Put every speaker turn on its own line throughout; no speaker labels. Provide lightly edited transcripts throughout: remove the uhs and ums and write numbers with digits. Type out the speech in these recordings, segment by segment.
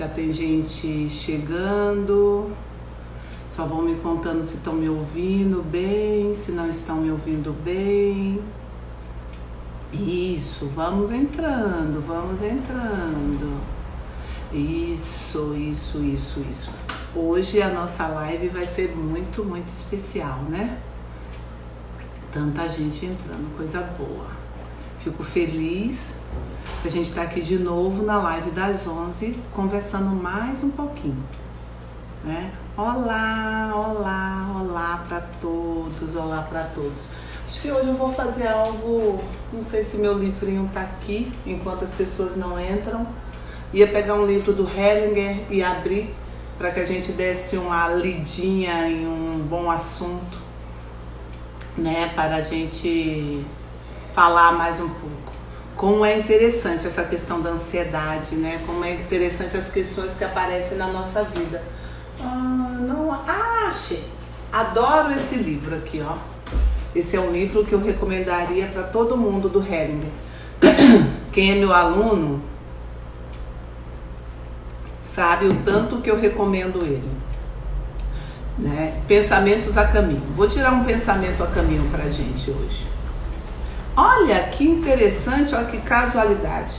Já tem gente chegando. Só vão me contando se estão me ouvindo bem, se não estão me ouvindo bem. Isso, vamos entrando, vamos entrando. Isso. Hoje a nossa live vai ser muito especial, né? Tanta gente entrando, coisa boa. Fico feliz que a gente está aqui de novo na live das 11, conversando mais um pouquinho, né? Olá para todos, olá para todos. Acho que hoje eu vou fazer algo, não sei se meu livrinho tá aqui, enquanto as pessoas não entram. Ia pegar um livro do Hellinger e abrir para que a gente desse uma lidinha em um bom assunto, né? Para a gente falar mais um pouco. Como é interessante essa questão da ansiedade, né? Como é interessante as questões que aparecem na nossa vida. Achei! Adoro esse livro aqui, ó. Esse é um livro que eu recomendaria para todo mundo do Hellinger. Quem é meu aluno sabe o tanto que eu recomendo ele, né? Pensamentos a caminho. Vou tirar um pensamento a caminho pra gente hoje. Olha que interessante, olha que casualidade.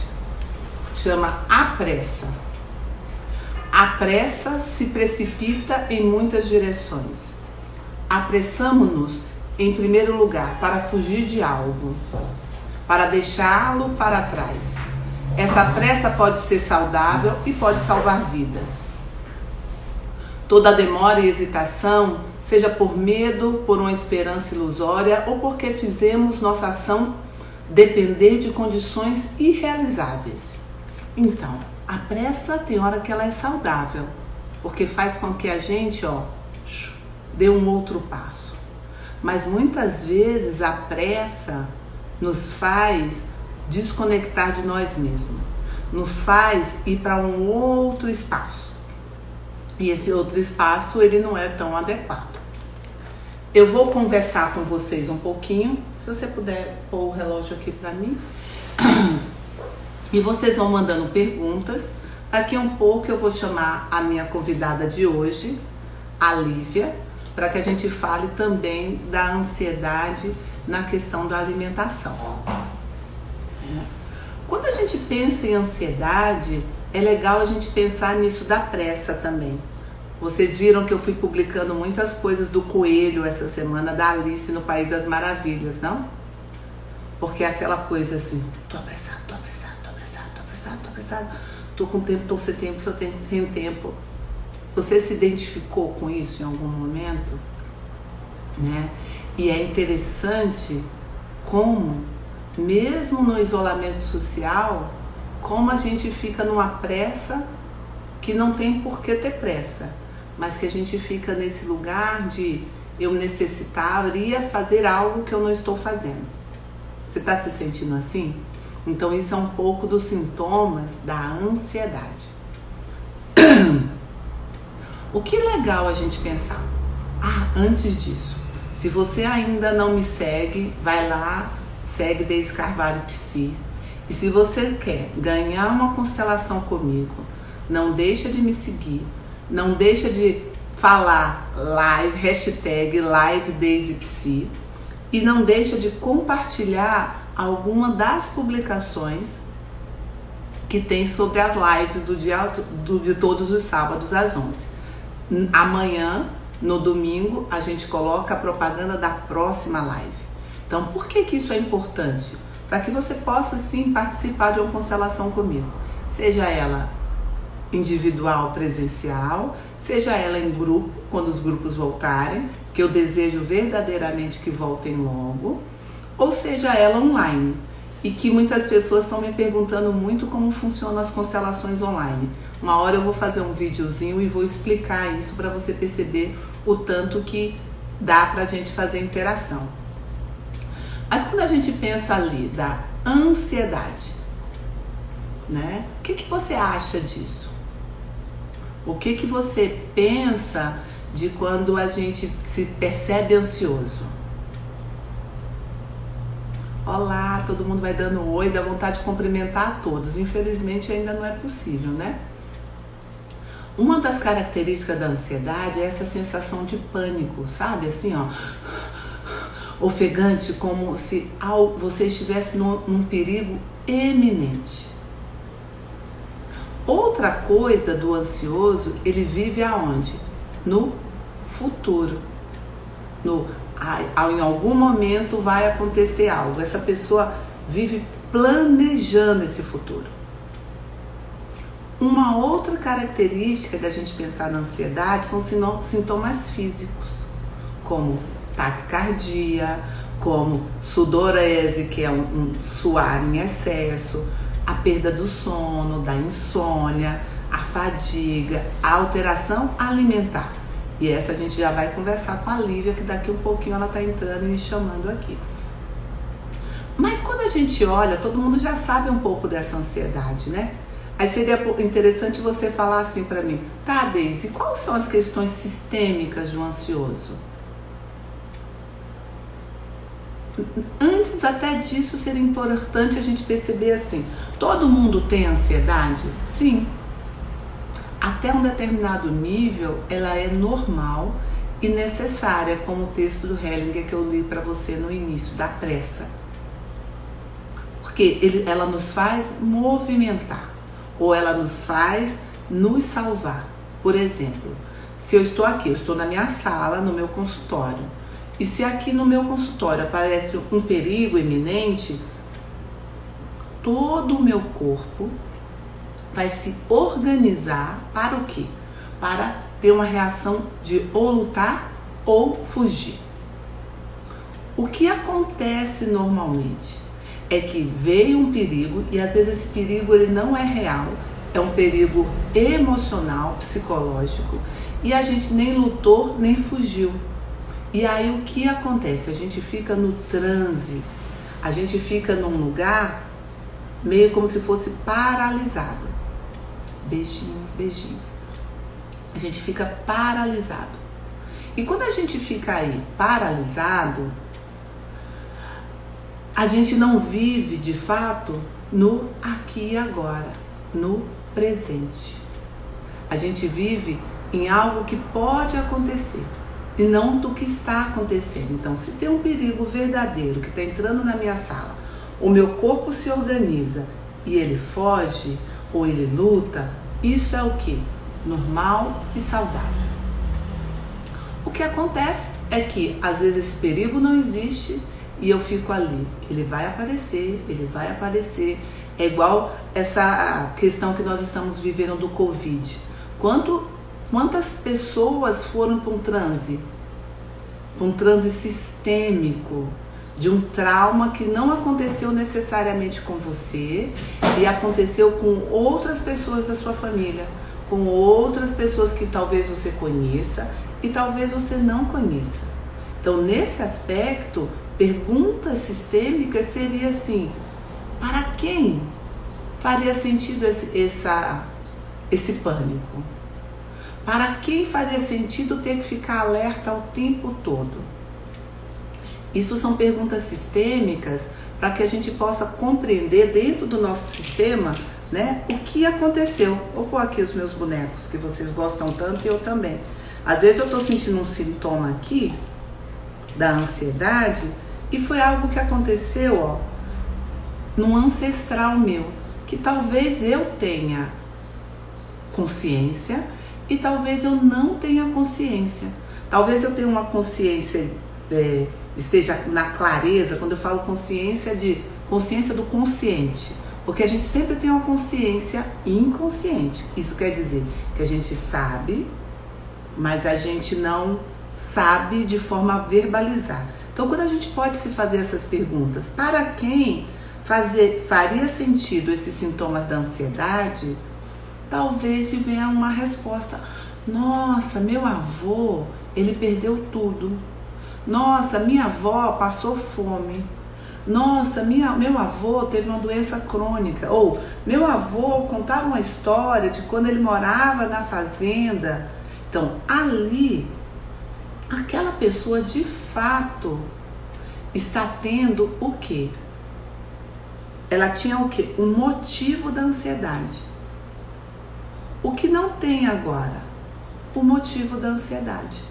Chama A Pressa. A pressa se precipita em muitas direções. Apressamo-nos, em primeiro lugar, para fugir de algo, para deixá-lo para trás. Essa pressa pode ser saudável e pode salvar vidas. Toda demora e hesitação, seja por medo, por uma esperança ilusória ou porque fizemos nossa ação depender de condições irrealizáveis. Então, a pressa tem hora que ela é saudável, porque faz com que a gente, dê um outro passo. Mas muitas vezes a pressa nos faz desconectar de nós mesmos, nos faz ir para um outro espaço. E esse outro espaço, ele não é tão adequado. Eu vou conversar com vocês um pouquinho, se você puder pôr o relógio aqui para mim. E vocês vão mandando perguntas. Daqui um pouco eu vou chamar a minha convidada de hoje, a Lívia, para que a gente fale também da ansiedade na questão da alimentação. Quando a gente pensa em ansiedade, é legal a gente pensar nisso da pressa também. Vocês viram que eu fui publicando muitas coisas do Coelho essa semana, da Alice no País das Maravilhas, não? Porque é aquela coisa assim, tô apressado, tô com tempo, tô sem tempo, só tenho tempo. Você se identificou com isso em algum momento, né? E é interessante como, mesmo no isolamento social, como a gente fica numa pressa que não tem por que ter pressa, mas que a gente fica nesse lugar de eu necessitaria fazer algo que eu não estou fazendo. Você está se sentindo assim? Então isso é um pouco dos sintomas da ansiedade. O que é legal a gente pensar? Antes disso, se você ainda não me segue, vai lá, segue Deise Carvalho Psi. E se você quer ganhar uma constelação comigo, não deixa de me seguir, não deixa de falar live, hashtag live Deise Psi, e não deixa de compartilhar alguma das publicações que tem sobre as lives de todos os sábados às 11. Amanhã, no domingo, a gente coloca a propaganda da próxima live. Então, por que isso é importante? Para que você possa, sim, participar de uma constelação comigo. Seja ela individual, presencial, seja ela em grupo, quando os grupos voltarem, que eu desejo verdadeiramente que voltem logo, ou seja ela online. E que muitas pessoas estão me perguntando muito como funcionam as constelações online. Uma hora eu vou fazer um videozinho e vou explicar isso para você perceber o tanto que dá pra gente fazer interação. Mas quando a gente pensa ali da ansiedade, né? O que você acha disso? O que você pensa de quando a gente se percebe ansioso? Olá, todo mundo vai dando oi, dá vontade de cumprimentar a todos. Infelizmente ainda não é possível, né? Uma das características da ansiedade é essa sensação de pânico, sabe? Assim, ó, ofegante, como se você estivesse num perigo eminente. Outra coisa do ansioso, ele vive aonde? No futuro. Em algum momento vai acontecer algo. Essa pessoa vive planejando esse futuro. Uma outra característica da gente pensar na ansiedade são sintomas físicos, como taquicardia, como sudorese, que é um suar em excesso, a perda do sono, da insônia, a fadiga, a alteração alimentar. E essa a gente já vai conversar com a Lívia, que daqui um pouquinho ela está entrando e me chamando aqui. Mas quando a gente olha, todo mundo já sabe um pouco dessa ansiedade, né? Aí seria interessante você falar assim para mim: tá, Deise, quais são as questões sistêmicas do ansioso? Antes até disso, seria importante a gente perceber assim: todo mundo tem ansiedade? Sim. Até um determinado nível, ela é normal e necessária, como o texto do Hellinger que eu li para você no início, da pressa. Porque ela nos faz movimentar, ou ela nos faz nos salvar. Por exemplo, se eu estou aqui, eu estou na minha sala, no meu consultório, e se aqui no meu consultório aparece um perigo iminente, todo o meu corpo vai se organizar para o quê? Para ter uma reação de ou lutar ou fugir. O que acontece normalmente é que veio um perigo, e às vezes esse perigo ele não é real, é um perigo emocional, psicológico, e a gente nem lutou nem fugiu. E aí o que acontece? A gente fica no transe, a gente fica num lugar meio como se fosse paralisado. Beijinhos, beijinhos. A gente fica paralisado. E quando a gente fica aí paralisado, a gente não vive de fato no aqui e agora, no presente. A gente vive em algo que pode acontecer e não do que está acontecendo. Então, se tem um perigo verdadeiro que está entrando na minha sala, o meu corpo se organiza e ele foge ou ele luta, isso é o que? Normal e saudável. O que acontece é que às vezes esse perigo não existe e eu fico ali. Ele vai aparecer, ele vai aparecer. É igual essa questão que nós estamos vivendo do Covid. Quantas pessoas foram para um transe sistêmico, de um trauma que não aconteceu necessariamente com você e aconteceu com outras pessoas da sua família, com outras pessoas que talvez você conheça e talvez você não conheça. Então, nesse aspecto, perguntas sistêmicas seria assim: para quem faria sentido esse pânico? Para quem faria sentido ter que ficar alerta o tempo todo? Isso são perguntas sistêmicas para que a gente possa compreender dentro do nosso sistema, né, o que aconteceu. Vou pôr aqui os meus bonecos, que vocês gostam tanto e eu também. Às vezes eu estou sentindo um sintoma aqui da ansiedade e foi algo que aconteceu, ó, num ancestral meu, que talvez eu tenha consciência e talvez eu não tenha consciência. Talvez eu tenha uma consciência, esteja na clareza. Quando eu falo consciência, de consciência do consciente, porque a gente sempre tem uma consciência inconsciente. Isso quer dizer que a gente sabe, mas a gente não sabe de forma verbalizada. Então, quando a gente pode se fazer essas perguntas, para quem faria sentido esses sintomas da ansiedade, talvez venha uma resposta: nossa, meu avô, ele perdeu tudo. Nossa, minha avó passou fome. Nossa, meu avô teve uma doença crônica. Ou meu avô contava uma história de quando ele morava na fazenda. Então, ali, aquela pessoa de fato está tendo o quê? Ela tinha o quê? Um motivo da ansiedade. O que não tem agora? O motivo da ansiedade.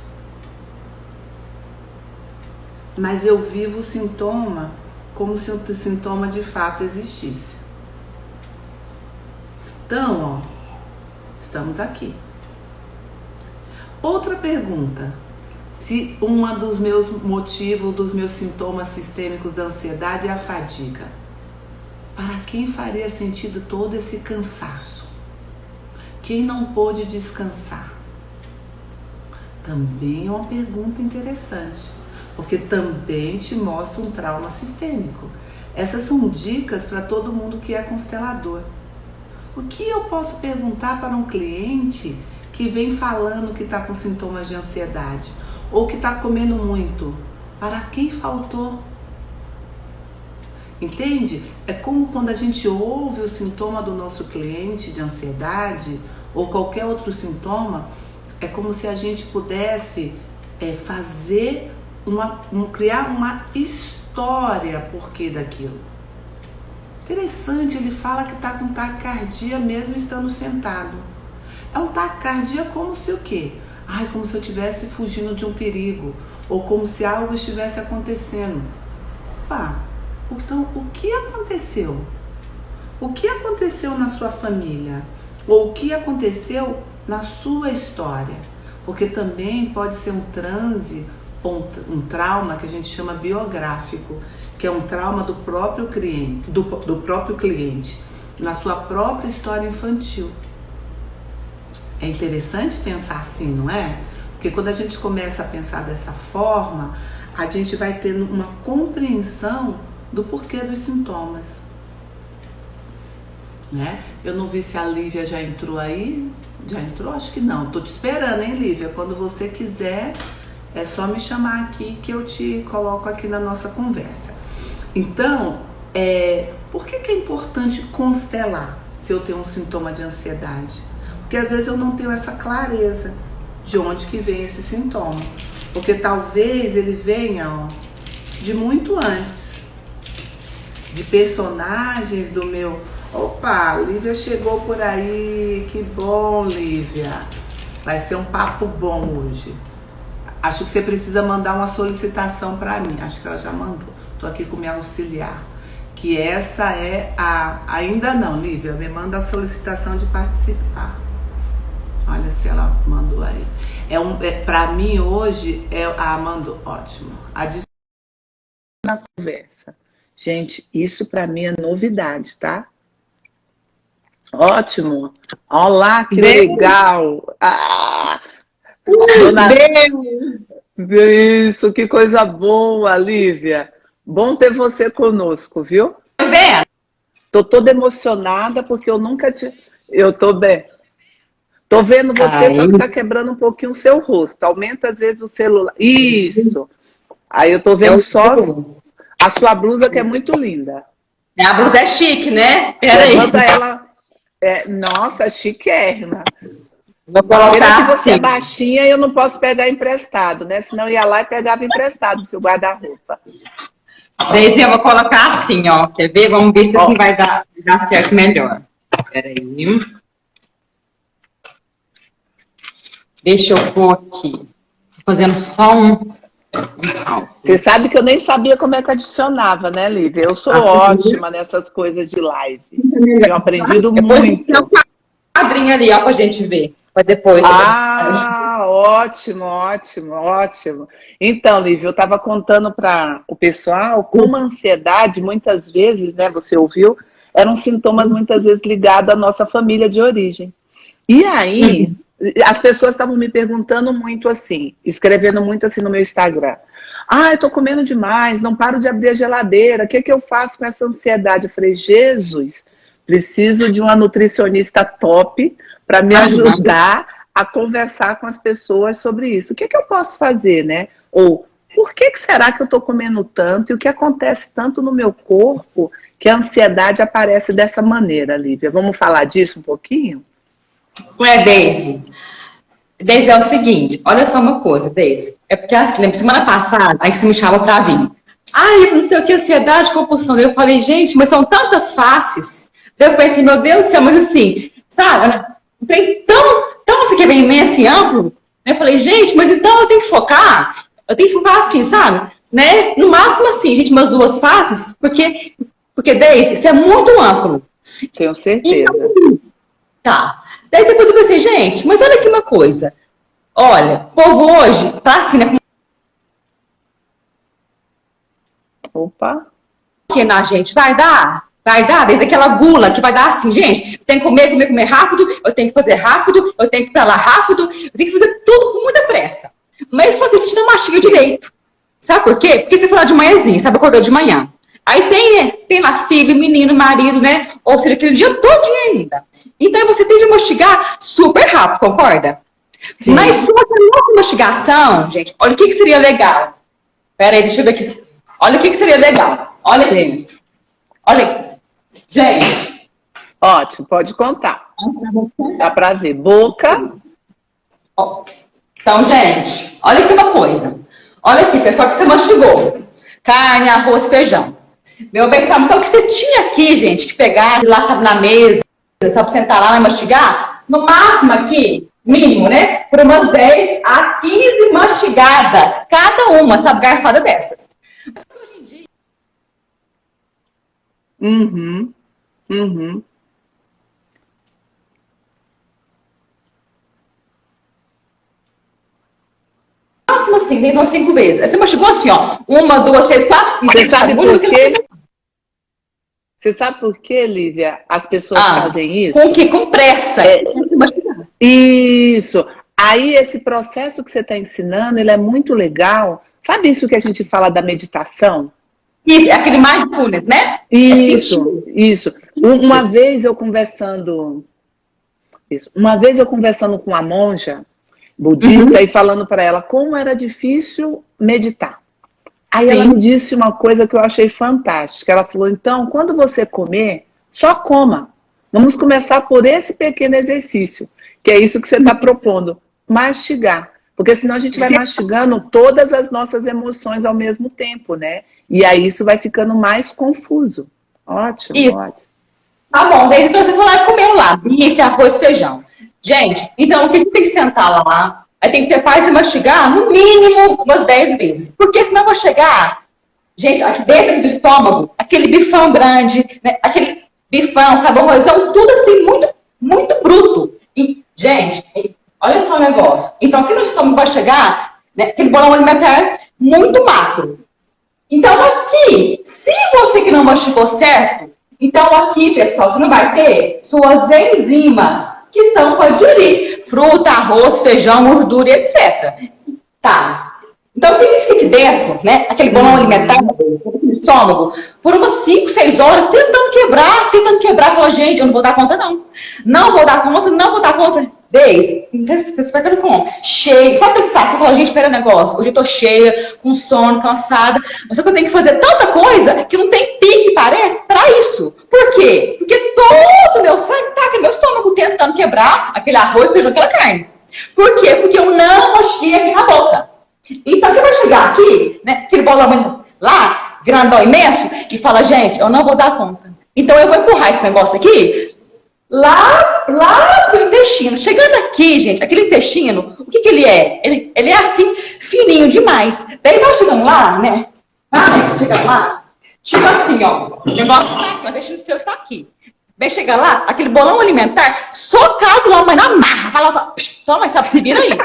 Mas eu vivo o sintoma como se o sintoma de fato existisse. Então, estamos aqui. Outra pergunta. Se um dos meus motivos, dos meus sintomas sistêmicos da ansiedade é a fadiga, para quem faria sentido todo esse cansaço? Quem não pôde descansar? Também é uma pergunta interessante, porque também te mostra um trauma sistêmico. Essas são dicas para todo mundo que é constelador. O que eu posso perguntar para um cliente que vem falando que está com sintomas de ansiedade ou que está comendo muito? Para quem faltou? Entende? É como quando a gente ouve o sintoma do nosso cliente de ansiedade ou qualquer outro sintoma, é como se a gente pudesse fazer criar uma história por que daquilo. Interessante, ele fala que está com taquicardia mesmo estando sentado. É um taquicardia como se o quê? Ai, como se eu estivesse fugindo de um perigo, ou como se algo estivesse acontecendo. Opa, então o que aconteceu? O que aconteceu na sua família? Ou o que aconteceu na sua história? Porque também pode ser um transe, ou um trauma que a gente chama biográfico, que é um trauma do próprio cliente, na sua própria história infantil. É interessante pensar assim, não é? Porque quando a gente começa a pensar dessa forma, a gente vai tendo uma compreensão do porquê dos sintomas. Né? Eu não vi se a Lívia já entrou aí. Já entrou? Acho que não. Tô te esperando, hein, Lívia? Quando você quiser, é só me chamar aqui que eu te coloco aqui na nossa conversa. Então, por que é importante constelar se eu tenho um sintoma de ansiedade? Porque às vezes eu não tenho essa clareza de onde que vem esse sintoma. Porque talvez ele venha de muito antes. De personagens do meu... Opa, Lívia chegou por aí. Que bom, Lívia. Vai ser um papo bom hoje. Acho que você precisa mandar uma solicitação para mim. Acho que ela já mandou. Tô aqui com minha auxiliar. Que essa é a... Ainda não, Lívia. Me manda a solicitação de participar. Olha se ela mandou aí. Para mim hoje, mandou. Ótimo. Na conversa. Gente, isso para mim é novidade, tá? Ótimo. Olá, que legal. Isso, que coisa boa, Lívia. Bom ter você conosco, viu?
Bem.
Tô toda emocionada porque eu nunca te... Eu tô bem. Tô vendo você, só que tá quebrando um pouquinho o seu rosto. Aumenta às vezes o celular. Isso. Aí eu tô vendo só a sua blusa, que é muito linda.
A blusa é chique, né? Peraí.
Levanta ela. Nossa, chiquérrima.
Vou colocar
você
assim.
É baixinha e eu não posso pegar emprestado, né? Senão eu ia lá e pegava emprestado o seu guarda-roupa.
Daí eu vou colocar assim, ó. Quer ver? Vamos ver se assim vai dar certo melhor. Peraí. Deixa eu pôr aqui. Tô fazendo só um Você sabe que eu nem sabia como é que adicionava, né, Lívia? Eu sou ótima nessas coisas de live. Tenho aprendido muito. Tem um quadrinho ali, ó, pra gente ver. Pra depois.
Ótimo, ótimo, ótimo. Então, Lívia, eu estava contando para o pessoal como a ansiedade, muitas vezes, né, você ouviu, eram sintomas muitas vezes ligados à nossa família de origem. E aí... As pessoas estavam me perguntando muito assim, escrevendo muito assim no meu Instagram. Eu tô comendo demais, não paro de abrir a geladeira, o que eu faço com essa ansiedade? Eu falei, Jesus, preciso de uma nutricionista top para me ajudar a conversar com as pessoas sobre isso. O que eu posso fazer, né? Ou, por que será que eu tô comendo tanto e o que acontece tanto no meu corpo que a ansiedade aparece dessa maneira, Lívia? Vamos falar disso um pouquinho?
Daisy. Daisy, é o seguinte, olha só uma coisa, Daisy. É porque assim, lembra, semana passada, aí você me chamou pra vir. Eu não sei o que, ansiedade, compulsão. Eu falei, gente, mas são tantas faces. Eu pensei, meu Deus do céu, mas assim, sabe?
Então você quer bem imenso e amplo? Eu falei, gente, mas então eu tenho que focar assim, sabe? Né? No máximo assim, gente, umas 2 faces, porque Deise, isso é muito amplo.
Tenho certeza.
Então, tá. Daí depois eu pensei, gente, mas olha aqui uma coisa. Olha, o povo hoje tá assim, né?
Opa.
Que na gente vai dar, desde aquela gula que vai dar assim, gente, tem que comer rápido, eu tenho que fazer rápido, eu tenho que ir pra lá rápido, eu tenho que fazer tudo com muita pressa. Mas só que a gente não mastiga direito. Sabe por quê? Porque você falou de manhãzinha, sabe, acordou de manhã. Aí tem lá filho, menino, marido, né? Ou seja, aquele dia todo ainda. Então você tem de mastigar super rápido, concorda? Sim. Mas só que a nossa mastigação, gente, olha o que seria legal. Pera aí, deixa eu ver aqui. Olha o que seria legal. Olha aqui. Olha aqui. Gente.
Ótimo, pode contar. Dá pra ver. Boca.
Então, gente, olha aqui uma coisa. Olha aqui, pessoal, que você mastigou. Carne, arroz, feijão. Meu bem, sabe? Então, o que você tinha aqui, gente, que pegar lá, sabe, na mesa, sabe, sentar lá e mastigar, no máximo aqui, mínimo, né? Por umas 10 a 15 mastigadas. Cada uma, sabe, garfada dessas. Mas hoje em dia... Máximo assim, 10 ou 5 vezes. Você mastigou assim, ó. 1, 2, 3, 4.
Você sabe por quê? Você sabe por quê, Lívia? As pessoas fazem isso?
Com o quê? Com pressa.
Isso. Aí esse processo que você está ensinando, ele é muito legal. Sabe isso que a gente fala da meditação?
Isso, é aquele mindfulness, né?
Isso. Uma vez eu conversando com a monja budista e falando para ela como era difícil meditar. Aí ela me disse uma coisa que eu achei fantástica. Ela falou, então, quando você comer, só coma. Vamos começar por esse pequeno exercício, que é isso que você está propondo, mastigar. Porque senão a gente vai mastigando todas as nossas emoções ao mesmo tempo, né? E aí isso vai ficando mais confuso. Ótimo, ótimo.
Tá bom, daí então você foi lá e comeu lá, bife, arroz, feijão. Gente, então o que tem que sentar lá? Aí tem que ter paz e mastigar no mínimo umas 10 vezes. Porque senão vai chegar, gente, aqui dentro do estômago, aquele bifão grande, né? Aquele bifão, saborosão, tudo assim, muito, muito bruto. E, gente, olha só o negócio. Então aqui no estômago vai chegar, né, aquele bolão alimentar muito macro. Então aqui, se você que não mastigou certo, então aqui, pessoal, você não vai ter suas enzimas, que são para digerir fruta, arroz, feijão, gordura, etc. Tá. Então tem que ficar aqui dentro, né? Aquele bolão alimentar no estômago, por umas 5, 6 horas, tentando quebrar, falar, gente, eu não vou dar conta, não. Não vou dar conta. Desde, você vai ficando com cheio, sabe pensar, você fala, gente, pera negócio, hoje eu tô cheia, com sono, cansada, mas só que eu tenho que fazer tanta coisa que não tem pique, parece, pra isso. Por quê? Porque todo o meu sangue tá aqui no meu estômago tentando quebrar aquele arroz, feijão, aquela carne. Por quê? Porque eu não mastiguei aqui na boca. Então, quem vai chegar aqui, né, aquele bolão lá, grandão, imenso, e fala, gente, eu não vou dar conta. Então, eu vou empurrar esse negócio aqui, lá pro intestino. Chegando aqui, gente, aquele intestino, o que ele é? Ele é assim, fininho demais. Daí nós chegamos lá, né? Chegamos lá, tipo assim, ó, o negócio tá aqui, o intestino seu está aqui. Daí chega lá, aquele bolão alimentar, socado lá, mas na marra. Fala, toma, sabe, se vira aí.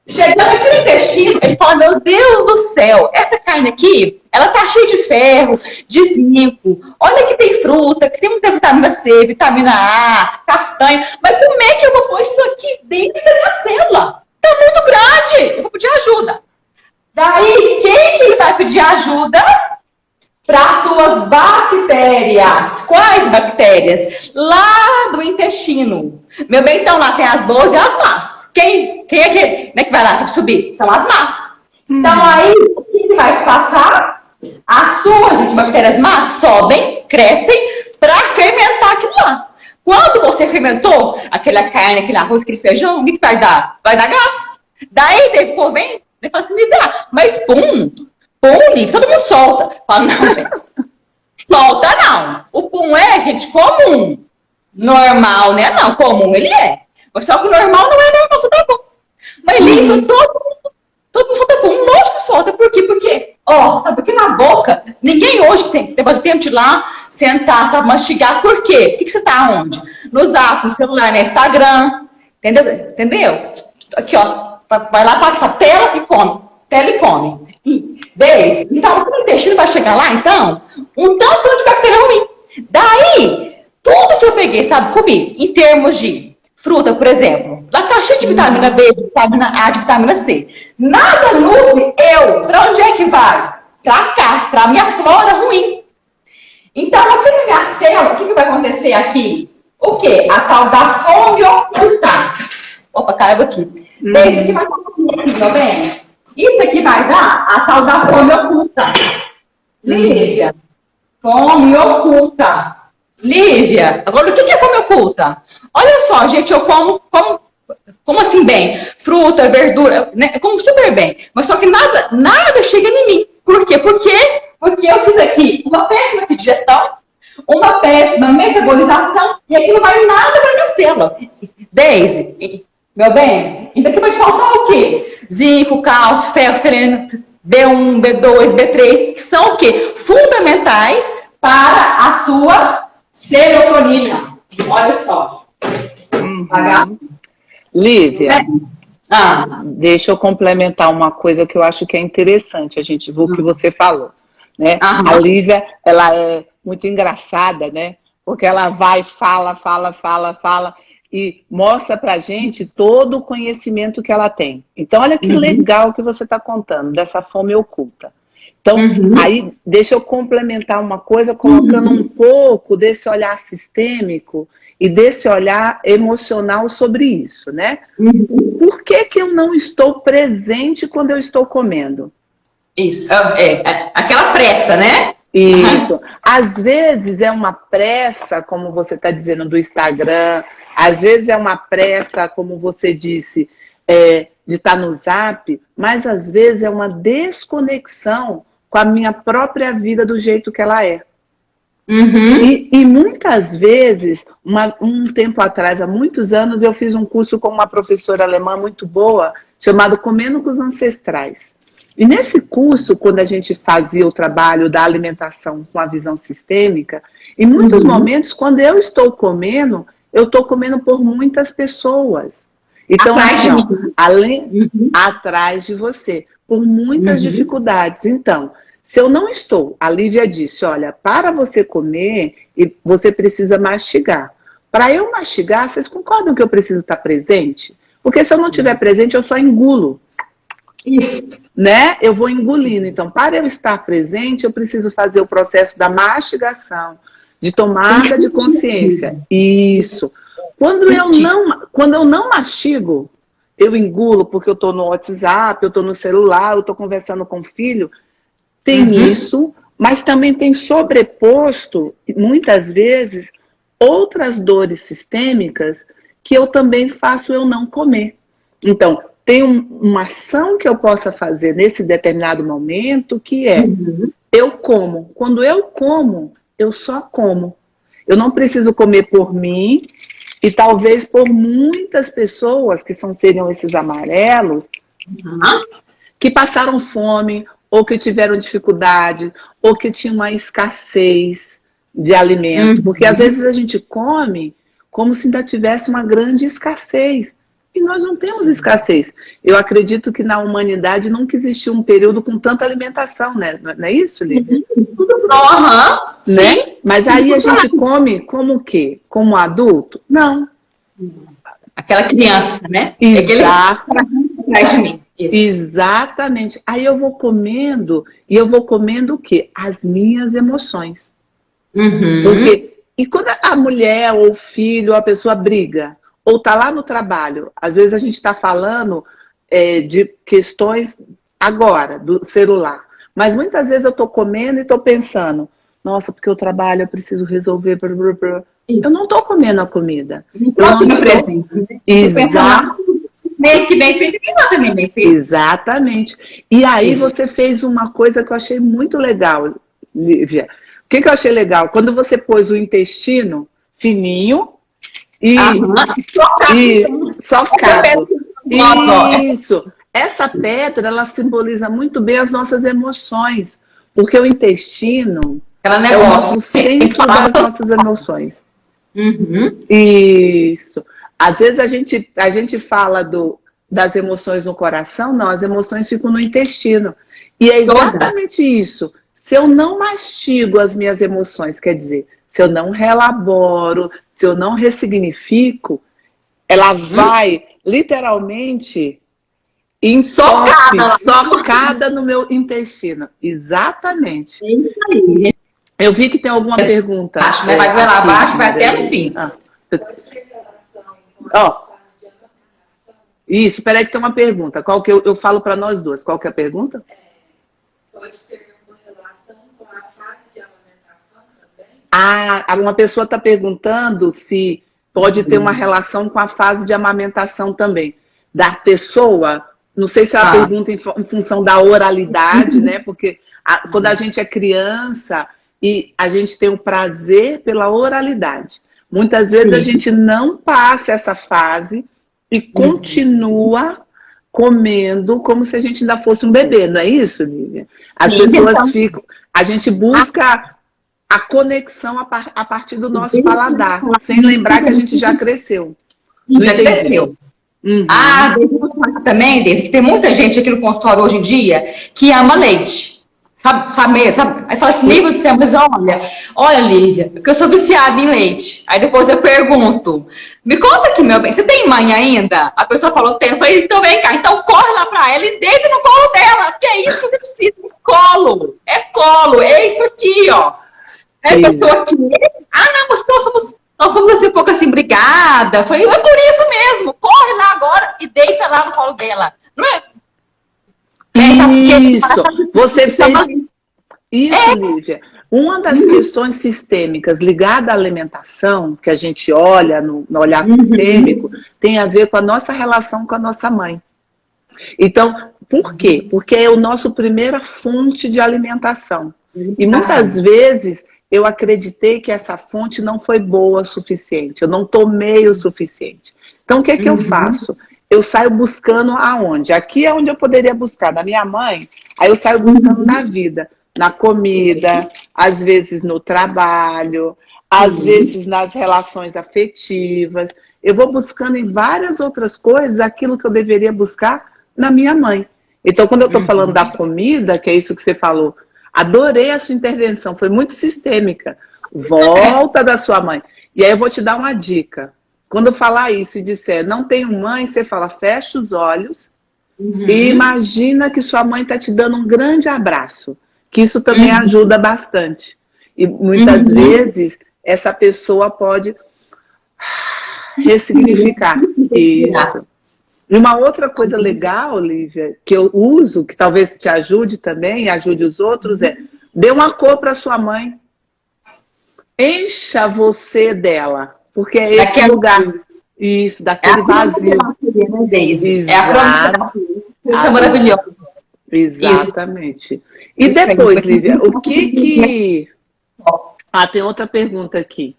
Chegando aqui no intestino, ele fala, meu Deus do céu, essa carne aqui, ela tá cheia de ferro, de zinco, olha que tem fruta, que tem muita vitamina C, vitamina A, castanha, mas como é que eu vou pôr isso aqui dentro da minha célula? Tá muito grande, eu vou pedir ajuda. Daí, quem que vai pedir ajuda? Para suas bactérias. Quais bactérias? Lá do intestino. Meu bem, então lá tem as boas e as más. Quem é que, né, que vai lá subir? São as más. Então aí, o que vai se passar? As suas, gente, bactérias más sobem, crescem para fermentar aquilo lá. Quando você fermentou aquela carne, aquele arroz, aquele feijão, o que vai dar? Vai dar gás. Daí, depois vem, fala assim, me dá. Mas pum, livre, todo mundo solta. Fala, não, velho. Solta não. O pum é, gente, comum. normal, né? Não, comum ele é. Mas só que o normal não é normal, só tá bom. Mas limpa, todo mundo solta bom. Um monte que solta. Por quê? Porque, ó, sabe, porque na boca, ninguém hoje tem tempo de ir lá, sentar, sabe, mastigar. Por quê? O que você tá onde? No Zap, no celular, no Instagram. Entendeu? Aqui, ó. Vai lá, paga essa tela e come. Tela e come. Então, o intestino vai chegar lá, então, um tanto de bactéria ruim. Daí, tudo que eu peguei, sabe, comi, em termos de fruta, por exemplo, lá tá cheio de vitamina B, de vitamina A, de vitamina C. Nada nutre pra onde é que vai? Pra cá, pra minha flora ruim. Então, aqui na minha célula, o que vai acontecer aqui? O quê? A tal da fome oculta. Opa, caiu aqui. Isso aqui vai acontecer aqui, tá vendo? Isso aqui vai dar a tal da fome oculta. Lívia, fome oculta. Lívia, agora o que é fome oculta? Olha só, gente, eu como assim bem? Fruta, verdura, né? Como super bem. Mas só que nada chega em mim. Por quê? Porque eu fiz aqui uma péssima digestão, uma péssima metabolização, e aqui não vai nada para minha célula. Daisy, meu bem, então aqui vai te faltar o quê? Zinco, cálcio, ferro, selênio, B1, B2, B3, que são o quê? Fundamentais para a sua serotonina. Olha só.
Lívia, deixa eu complementar uma coisa que eu acho que é interessante, a gente viu o que você falou, né? A Lívia, ela é muito engraçada, né? Porque ela vai, fala e mostra pra gente todo o conhecimento que ela tem. Então, olha que legal que você está contando, dessa fome oculta. Então, aí, deixa eu complementar uma coisa, colocando um pouco desse olhar sistêmico e desse olhar emocional sobre isso, né? Por que eu não estou presente quando eu estou comendo?
Isso, aquela pressa, né?
Isso. Às vezes é uma pressa, como você está dizendo, do Instagram. Às vezes é uma pressa, como você disse, de estar no Zap. Mas às vezes é uma desconexão com a minha própria vida do jeito que ela é. E muitas vezes, um tempo atrás, há muitos anos, eu fiz um curso com uma professora alemã muito boa, chamado Comendo com os Ancestrais. E nesse curso, quando a gente fazia o trabalho da alimentação com a visão sistêmica, em muitos momentos, quando eu estou comendo por muitas pessoas. Então,
atrás
assim,
de mim.
Atrás de você, por muitas dificuldades. Então, se eu não estou, a Lívia disse, olha, para você comer, você precisa mastigar. Para eu mastigar, vocês concordam que eu preciso estar presente? Porque se eu não estiver presente, eu só engulo.
Isso.
Né? Eu vou engolindo. Então, para eu estar presente, eu preciso fazer o processo da mastigação, de tomada de consciência. Isso. Quando eu não mastigo, eu engulo porque eu estou no WhatsApp, eu estou no celular, eu estou conversando com o filho. Tem isso, mas também tem sobreposto, muitas vezes, outras dores sistêmicas que eu também faço eu não comer. Então, tem uma ação que eu possa fazer nesse determinado momento, que é, eu como. Quando eu como, eu só como. Eu não preciso comer por mim e talvez por muitas pessoas, que seriam esses amarelos, que passaram fome, ou que tiveram dificuldade, ou que tinham uma escassez de alimento. Porque às vezes a gente come como se ainda tivesse uma grande escassez. E nós não temos escassez. Eu acredito que na humanidade nunca existiu um período com tanta alimentação, né? Não é isso, Lívia? Né? Mas aí a gente come como o quê? Como adulto? Não.
Aquela criança, né?
Atrás de mim. Isso. Exatamente. Aí eu vou comendo, e eu vou comendo o quê? As minhas emoções. Porque, e quando a mulher, ou o filho, ou a pessoa briga, ou está lá no trabalho, às vezes a gente está falando de questões agora, do celular. Mas muitas vezes eu estou comendo e estou pensando, nossa, porque eu trabalho, eu preciso resolver. Eu não estou comendo a comida.
Que bem feito, que não também bem feito.
Exatamente. E aí você fez uma coisa que eu achei muito legal, Lívia. O que eu achei legal? Quando você pôs o intestino fininho, E socado.
Nossa,
Isso. Essa pedra, ela simboliza muito bem as nossas emoções, porque o intestino é o nosso centro das nossas emoções. Isso. Às vezes a gente fala das emoções no coração, não, as emoções ficam no intestino. E é exatamente isso. Se eu não mastigo as minhas emoções, quer dizer, se eu não relaboro, se eu não ressignifico, ela vai literalmente socada no meu intestino. Exatamente.
É isso aí.
Eu vi que tem alguma pergunta.
Vai lá abaixo, vai até no fim.
Isso, peraí que tem uma pergunta. Qual que eu falo para nós duas? Qual que é a pergunta?
Pode ter uma relação com a fase de amamentação também?
Uma pessoa está perguntando se pode ter uma relação com a fase de amamentação também. Da pessoa, não sei se ela pergunta em função da oralidade, né? Porque quando a gente é criança e a gente tem o prazer pela oralidade. Muitas vezes a gente não passa essa fase e continua comendo como se a gente ainda fosse um bebê, não é isso, Lívia? As pessoas ficam... A gente busca a conexão a partir do nosso paladar, sem lembrar que a gente já cresceu.
Já cresceu. Também, Deise, que tem muita gente aqui no consultório hoje em dia que ama leite. Sabe? Aí fala assim, Lívia do céu, mas olha, Lívia, porque eu sou viciada em leite. Aí depois eu pergunto, me conta aqui, meu bem, você tem mãe ainda? A pessoa falou, tem. Eu falei, então vem cá, então corre lá pra ela e deita no colo dela, que é isso que você precisa, colo, é isso aqui, ó. Aí a pessoa aqui, não, mas nós somos assim, um pouco assim, brigada. Eu falei, é por isso mesmo, corre lá agora e deita lá no colo dela. Não é?
Isso, você fez isso, Lívia. Uma das questões sistêmicas ligada à alimentação, que a gente olha no olhar sistêmico, tem a ver com a nossa relação com a nossa mãe. Então, por quê? Porque é a nossa primeira fonte de alimentação. E muitas vezes eu acreditei que essa fonte não foi boa o suficiente, eu não tomei o suficiente. Então, o que é que eu faço? Eu saio buscando aonde? Aqui é onde eu poderia buscar, da minha mãe, aí eu saio buscando na vida, na comida, às vezes no trabalho, às vezes nas relações afetivas. Eu vou buscando em várias outras coisas aquilo que eu deveria buscar na minha mãe. Então, quando eu estou falando da comida, que é isso que você falou, adorei a sua intervenção, foi muito sistêmica. Volta da sua mãe. E aí eu vou te dar uma dica. Quando eu falar isso e disser, não tenho mãe, você fala, fecha os olhos e imagina que sua mãe está te dando um grande abraço. Que isso também ajuda bastante. E muitas vezes essa pessoa pode ressignificar isso. E uma outra coisa legal, Lívia, que eu uso, que talvez te ajude também, e ajude os outros, dê uma cor para sua mãe. Encha você dela. Porque é esse lugar. Isso, daquele vazio.
É a maravilhosa.
Exatamente. Isso. E depois, Lívia, o que... tem outra pergunta aqui.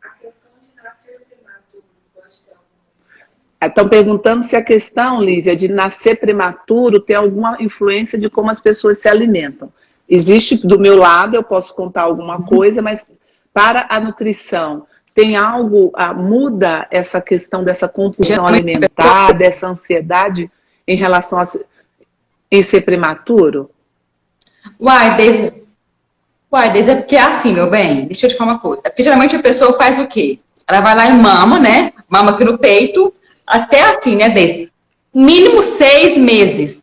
A questão de nascer prematuro pode ter alguma...
Estão perguntando se a questão, Lívia, de nascer prematuro tem alguma influência de como as pessoas se alimentam. Existe do meu lado, eu posso contar alguma coisa, mas para a nutrição... Tem algo, muda essa questão dessa compulsão alimentar, dessa ansiedade em relação em ser prematuro?
Desde é porque é assim, meu bem, deixa eu te falar uma coisa. É porque geralmente a pessoa faz o quê? Ela vai lá e mama, né? Mama aqui no peito, até assim, né, Desde mínimo 6 meses.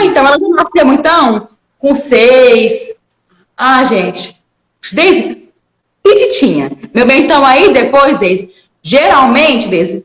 Então ela não nasceu, então, com 6. Gente, Desde... Pititinha. Meu bem, então aí depois, Desde, geralmente, Desde,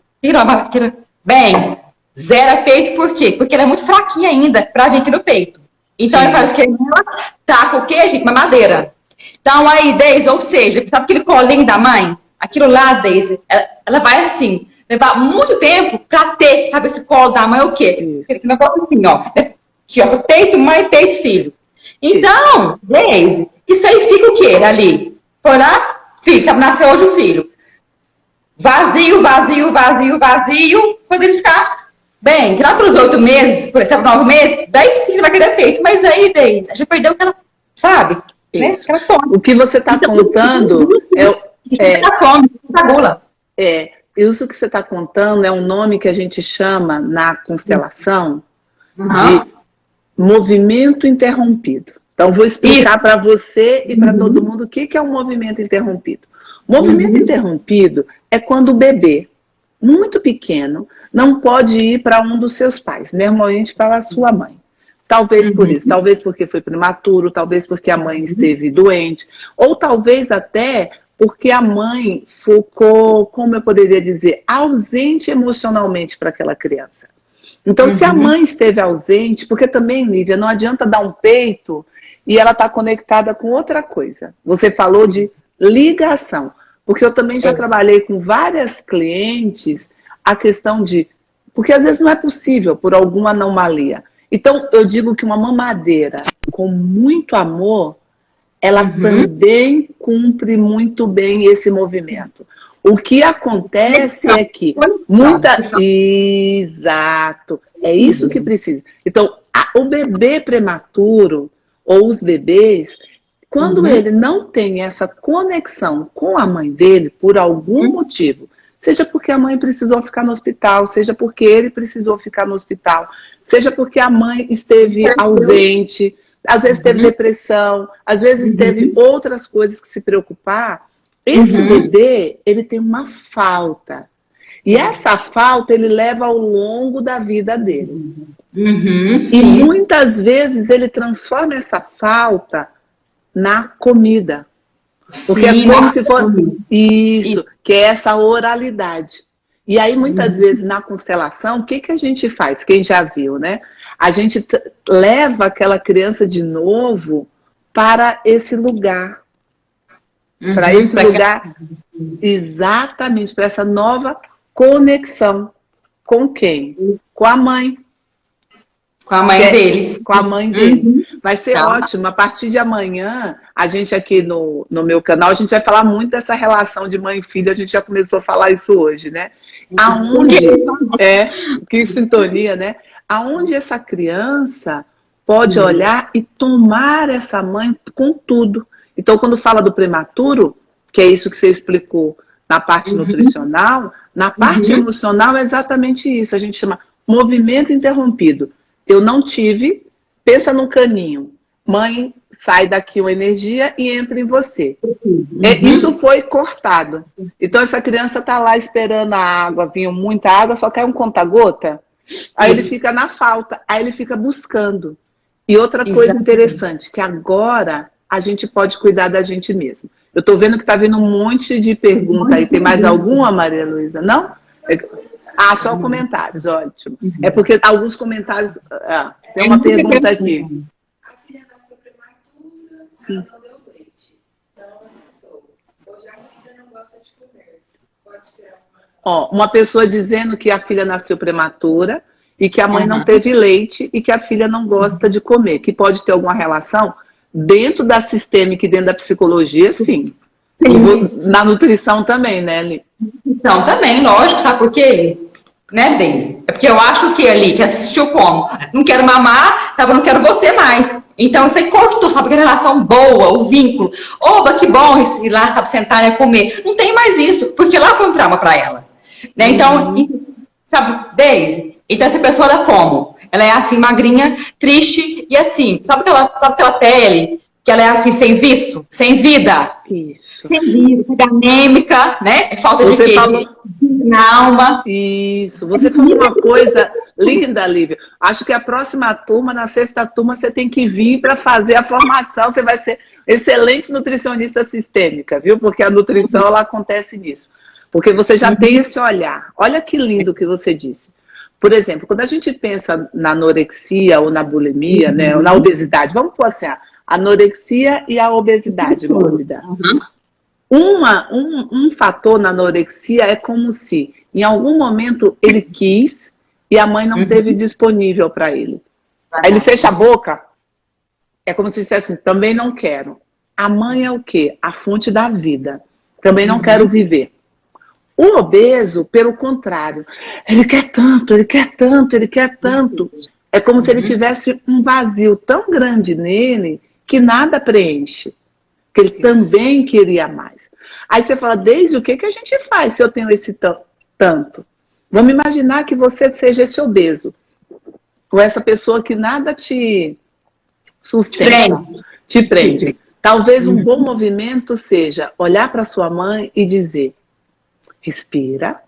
bem, zera peito, por quê? Porque ela é muito fraquinha ainda pra vir aqui no peito. Então, ela faz o que? Ela taca o quê, gente? Mamadeira. Então, aí, Desde, ou seja, sabe aquele colinho da mãe? Aquilo lá, Desde, ela vai assim, levar muito tempo pra ter, sabe, esse colo da mãe, o quê? Aquele negócio assim, ó. Aqui, ó, peito, mãe, peito, filho. Então, Desde, isso aí fica o quê ali? Foi lá, filho, sabe, nasceu hoje o filho. vazio, vazio, vazio, vazio, quando ele ficar bem, que lá para os 8 meses, por exemplo, 9 meses, daí sim ele vai querer peito, mas aí, daí, já perdeu aquela, sabe? Né? Aquela fome.
O que você está contando isso que você está contando é um nome que a gente chama na constelação de movimento interrompido. Então, vou explicar para você e para todo mundo o que é um movimento interrompido. Movimento interrompido é quando o bebê, muito pequeno, não pode ir para um dos seus pais, normalmente para a sua mãe. Talvez por isso, talvez porque foi prematuro, talvez porque a mãe esteve doente, ou talvez até porque a mãe ficou, como eu poderia dizer, ausente emocionalmente para aquela criança. Então, se a mãe esteve ausente, porque também, Lívia, não adianta dar um peito e ela está conectada com outra coisa. Você falou de ligação, porque eu também já trabalhei com várias clientes a questão de... Porque às vezes não é possível por alguma anomalia. Então, eu digo que uma mamadeira com muito amor, ela também cumpre muito bem esse movimento. O que acontece é que Exato. É isso que precisa. Então, o bebê prematuro, ou os bebês, quando ele não tem essa conexão com a mãe dele, por algum motivo, seja porque a mãe precisou ficar no hospital, seja porque ele precisou ficar no hospital, seja porque a mãe esteve ausente, às vezes teve depressão, às vezes teve outras coisas que se preocupar, esse bebê, ele tem uma falta. E essa falta ele leva ao longo da vida dele. E muitas vezes ele transforma essa falta na comida. Porque é como se fosse isso, que é essa oralidade. E aí, muitas vezes, na constelação, o que a gente faz? Quem já viu, né? A gente leva aquela criança de novo para esse lugar. Para esse lugar, exatamente, para essa nova conexão. Com quem? Com a mãe.
Com a mãe deles.
Com a mãe deles. Vai ser ótimo. A partir de amanhã, a gente aqui no meu canal, a gente vai falar muito dessa relação de mãe e filho. A gente já começou a falar isso hoje, né? Aonde, que sintonia, né? Aonde essa criança pode olhar e tomar essa mãe com tudo. Então, quando fala do prematuro, que é isso que você explicou na parte nutricional, na parte emocional é exatamente isso. A gente chama movimento interrompido. Eu não tive, pensa num caninho. Mãe, sai daqui uma energia e entra em você. Isso foi cortado. Então, essa criança está lá esperando a água, vinha muita água, só cai um conta-gota. Aí ele fica na falta, aí ele fica buscando. E outra coisa interessante, que agora a gente pode cuidar da gente mesmo. Eu estou vendo que está vindo um monte de pergunta aí. Tem mais alguma, Maria Luísa? Não? Só comentários, ótimo. É porque alguns comentários... tem uma pergunta aqui.
A filha nasceu prematura, ela não deu leite. Então ela não. Hoje a filha não gosta de comer. Pode ter
uma pessoa dizendo que a filha nasceu prematura e que a mãe não teve leite e que a filha não gosta de comer. Que pode ter alguma relação? Dentro da sistêmica e dentro da psicologia, sim. Na nutrição também, né, Li?
Nutrição também, lógico. Sabe por quê? Né, Deise? É porque eu acho que ali, que assistiu como? Não quero mamar, sabe? Eu não quero você mais. Então, você cortou, sabe? Aquela relação boa, o vínculo. Oba, que bom ir lá, sabe? Sentar e comer. Não tem mais isso, porque lá foi um trauma para ela. Né? Então, sabe, Deise? Então, essa pessoa, ela como? Ela é assim, magrinha, triste e assim. Sabe aquela pele que ela é assim, sem visto? Sem vida?
Isso.
Sem vida, anêmica, né? É falta de quê? Na alma.
Isso. Você falou uma coisa linda, Lívia. Acho que a próxima turma, na 6ª turma, você tem que vir para fazer a formação. Você vai ser excelente nutricionista sistêmica, viu? Porque a nutrição, ela acontece nisso. Porque você já tem esse olhar. Olha que lindo que você disse. Por exemplo, quando a gente pensa na anorexia ou na bulimia, né, ou na obesidade, vamos pôr assim, a anorexia e a obesidade mórbida. Um fator na anorexia é como se, em algum momento, ele quis e a mãe não teve disponível para ele. Aí ele fecha a boca, é como se dissesse assim, também não quero. A mãe é o quê? A fonte da vida. Também não quero viver. O obeso, pelo contrário, ele quer tanto, ele quer tanto, ele quer tanto. É como se ele tivesse um vazio tão grande nele que nada preenche. Que ele também queria mais. Aí você fala, Deise, o que a gente faz se eu tenho esse tanto? Vamos imaginar que você seja esse obeso. Ou essa pessoa que nada te sustenta, te prende. Talvez um bom movimento seja olhar para sua mãe e dizer, respira,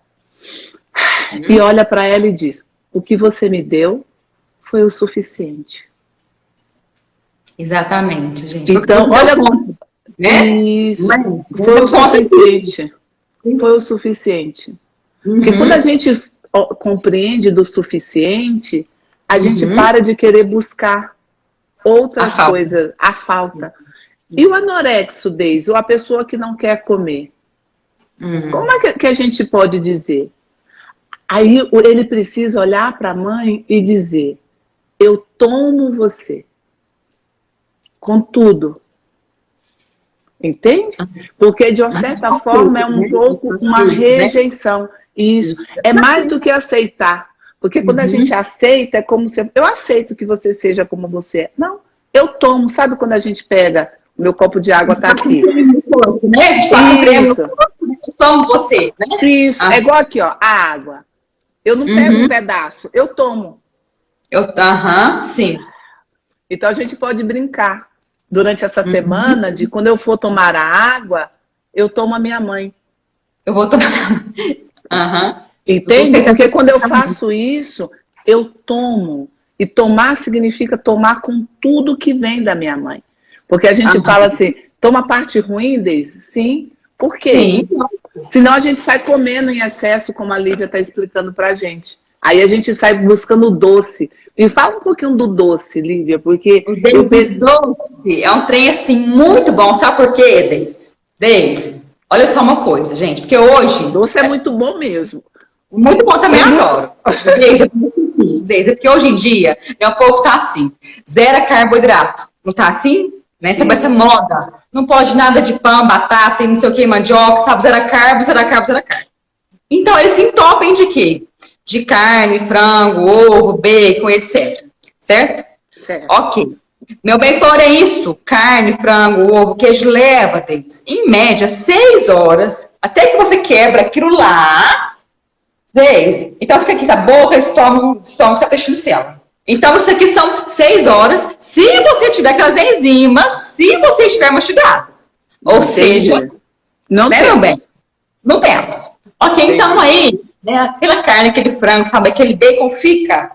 e olha para ela e diz, o que você me deu foi o suficiente.
Exatamente, gente.
Então, olha como... Né? Isso, foi o suficiente. Foi o suficiente. Porque quando a gente compreende do suficiente, a gente para de querer buscar outras coisas, a falta. E o anorexo, Deise, ou a pessoa que não quer comer? Como é que a gente pode dizer? Aí ele precisa olhar para a mãe e dizer, eu tomo você. Com tudo. Entende? Porque, de uma certa forma, é um pouco uma rejeição. Isso. É mais do que aceitar. Porque quando a gente aceita, é como se... Eu aceito que você seja como você é. Não, eu tomo. Sabe quando a gente pega... O meu copo de água está aqui.
Isso. Eu tomo você. Né?
Isso. É igual aqui, ó, a água. Eu não pego um pedaço, eu tomo.
Sim.
Então, a gente pode brincar. Durante essa semana, de quando eu for tomar a água, eu tomo a minha mãe.
Eu vou tomar.
Entende? Porque quando eu faço isso, eu tomo. E tomar significa tomar com tudo que vem da minha mãe. Porque a gente fala assim, toma a parte ruim, Deise? Sim. Por quê? Sim. Senão a gente sai comendo em excesso, como a Lívia está explicando pra gente. Aí a gente sai buscando o doce. E fala um pouquinho do doce, Lívia, porque...
O doce é um trem, assim, muito bom. Sabe por quê, Deise? Deise, olha só uma coisa, gente. Porque hoje...
Doce é muito bom mesmo.
Muito bom também, adoro. Deise, porque hoje em dia, o povo tá assim, zero carboidrato. Não tá assim? Né? Sabe essa moda? Não pode nada de pão, batata e não sei o que, mandioca, sabe? Zero carbo, zero carbo, zero carbo. Então, eles se entopem de quê? De carne, frango, ovo, bacon, etc. Certo? Ok. Meu bem, porém isso, carne, frango, ovo, queijo, leva, Deise, em média, 6 horas, até que você quebra aquilo lá, Deise. Então fica aqui, a boca, estômago, está deixando célula. Então isso aqui são 6 horas, se você tiver aquelas enzimas, se você estiver mastigado. Ou seja,
não
né, meu bem? Não temos. Ok, então aí, né, aquela carne, aquele frango, sabe, aquele bacon fica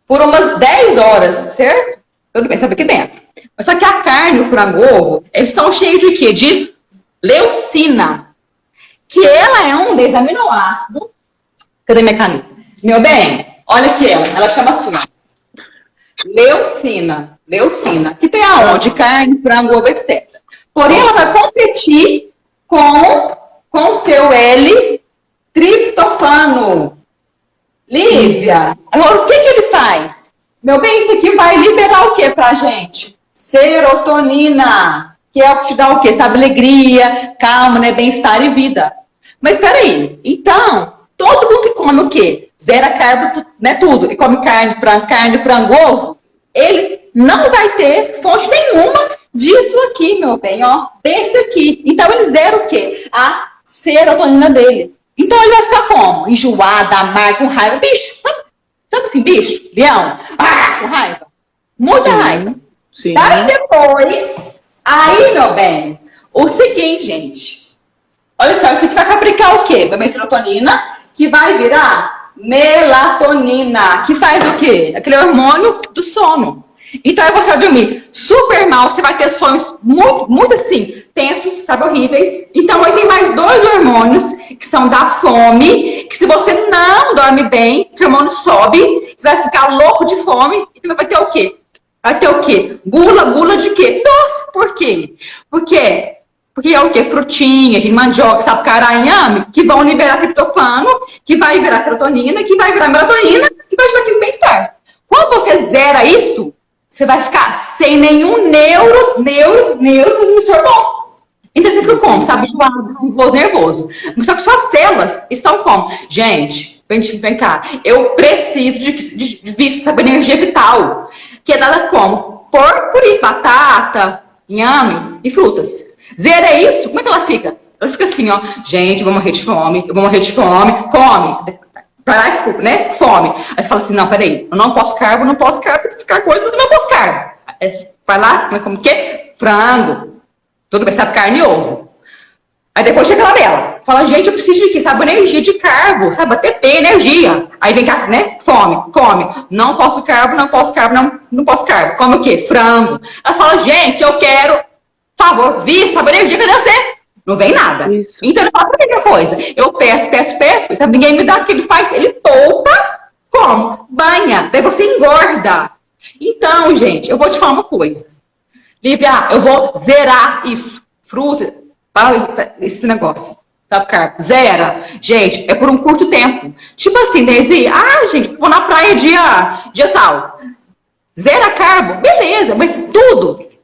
por umas 10 horas, certo? Tudo bem, sabe aqui dentro. Mas só que a carne, o frango, o ovo, eles estão cheios de quê? De leucina. Que ela é um desaminoácido. Cadê minha caneta? Meu bem, olha aqui ela chama assim, ó. Leucina. Leucina. Que tem aonde? Carne, frango, ovo, etc. Porém, ela vai competir com o seu L-triptofano. Lívia, agora o que ele faz? Meu bem, isso aqui vai liberar o que pra gente? Serotonina, que é o que te dá o quê? Sabe, alegria, calma, né? Bem-estar e vida. Mas peraí, então, todo mundo que come o quê? Zero carbo, né? Tudo. E come carne, frango, ovo, ele não vai ter fonte nenhuma disso aqui, meu bem, ó. Desse aqui. Então, ele zera o quê? A serotonina dele. Então, ele vai ficar como? Enjoado, amargo, com raiva. Bicho, sabe assim, bicho? Leão? Com raiva. Muita raiva.
Sim.
Daí depois, aí, meu bem, o seguinte, gente. Olha só, isso aqui vai fabricar o quê? Vai ver serotonina, que vai virar melatonina, que faz o quê? Aquele hormônio do sono. Então, aí você vai dormir super mal, você vai ter sonhos muito, muito assim, tensos, sabe, horríveis. Então, aí tem mais 2 hormônios, que são da fome, que se você não dorme bem, esse hormônio sobe, você vai ficar louco de fome, e também vai ter o quê? Vai ter o quê? Gula de quê? Doce. Por quê? Porque é o quê? Frutinhas, de mandioca, sabe, caranhame, que vão liberar triptofano, que vai virar serotonina, que vai virar melatonina, que vai te dar aquele bem-estar. Quando você zera isso, você vai ficar sem nenhum neurotransmissor bom. Então você fica como? Sabe? Nervoso. Só que suas células estão como? Gente, vem cá. Eu preciso de visto, sabe, energia vital. Que é dada como? Por isso, batata, inhame e frutas. Zero é isso? Como é que ela fica? Ela fica assim, ó. Gente, eu vou morrer de fome. Come. Vai lá e fica, né? Fome. Aí você fala assim, não, peraí. Eu não posso carbo, ficar gordo, eu não posso carbo. Aí, vai lá, como que é? Frango. Tudo bem, sabe? Carne e ovo. Aí depois chega lá dela. Fala, gente, eu preciso de quê? Sabe? Energia de carbo. Sabe? ATP, energia. Aí vem cá, né? Fome. Come. Não posso carbo. Não posso carbo. Come o quê? Frango. Ela fala, gente, eu quero, por favor, visto, sabe? Energia, cadê você? Não vem nada. Isso. Então eu faço a mesma coisa. Eu peço. Sabe? Ninguém me dá o que ele faz. Ele poupa. Como? Banha. Daí você engorda. Então, gente, eu vou te falar uma coisa. Lívia, eu vou zerar isso. Fruta, esse negócio. Sabe, carbo? Zera. Gente, é por um curto tempo. Tipo assim, Daisy, gente, vou na praia dia tal. Zera carbo, beleza, mas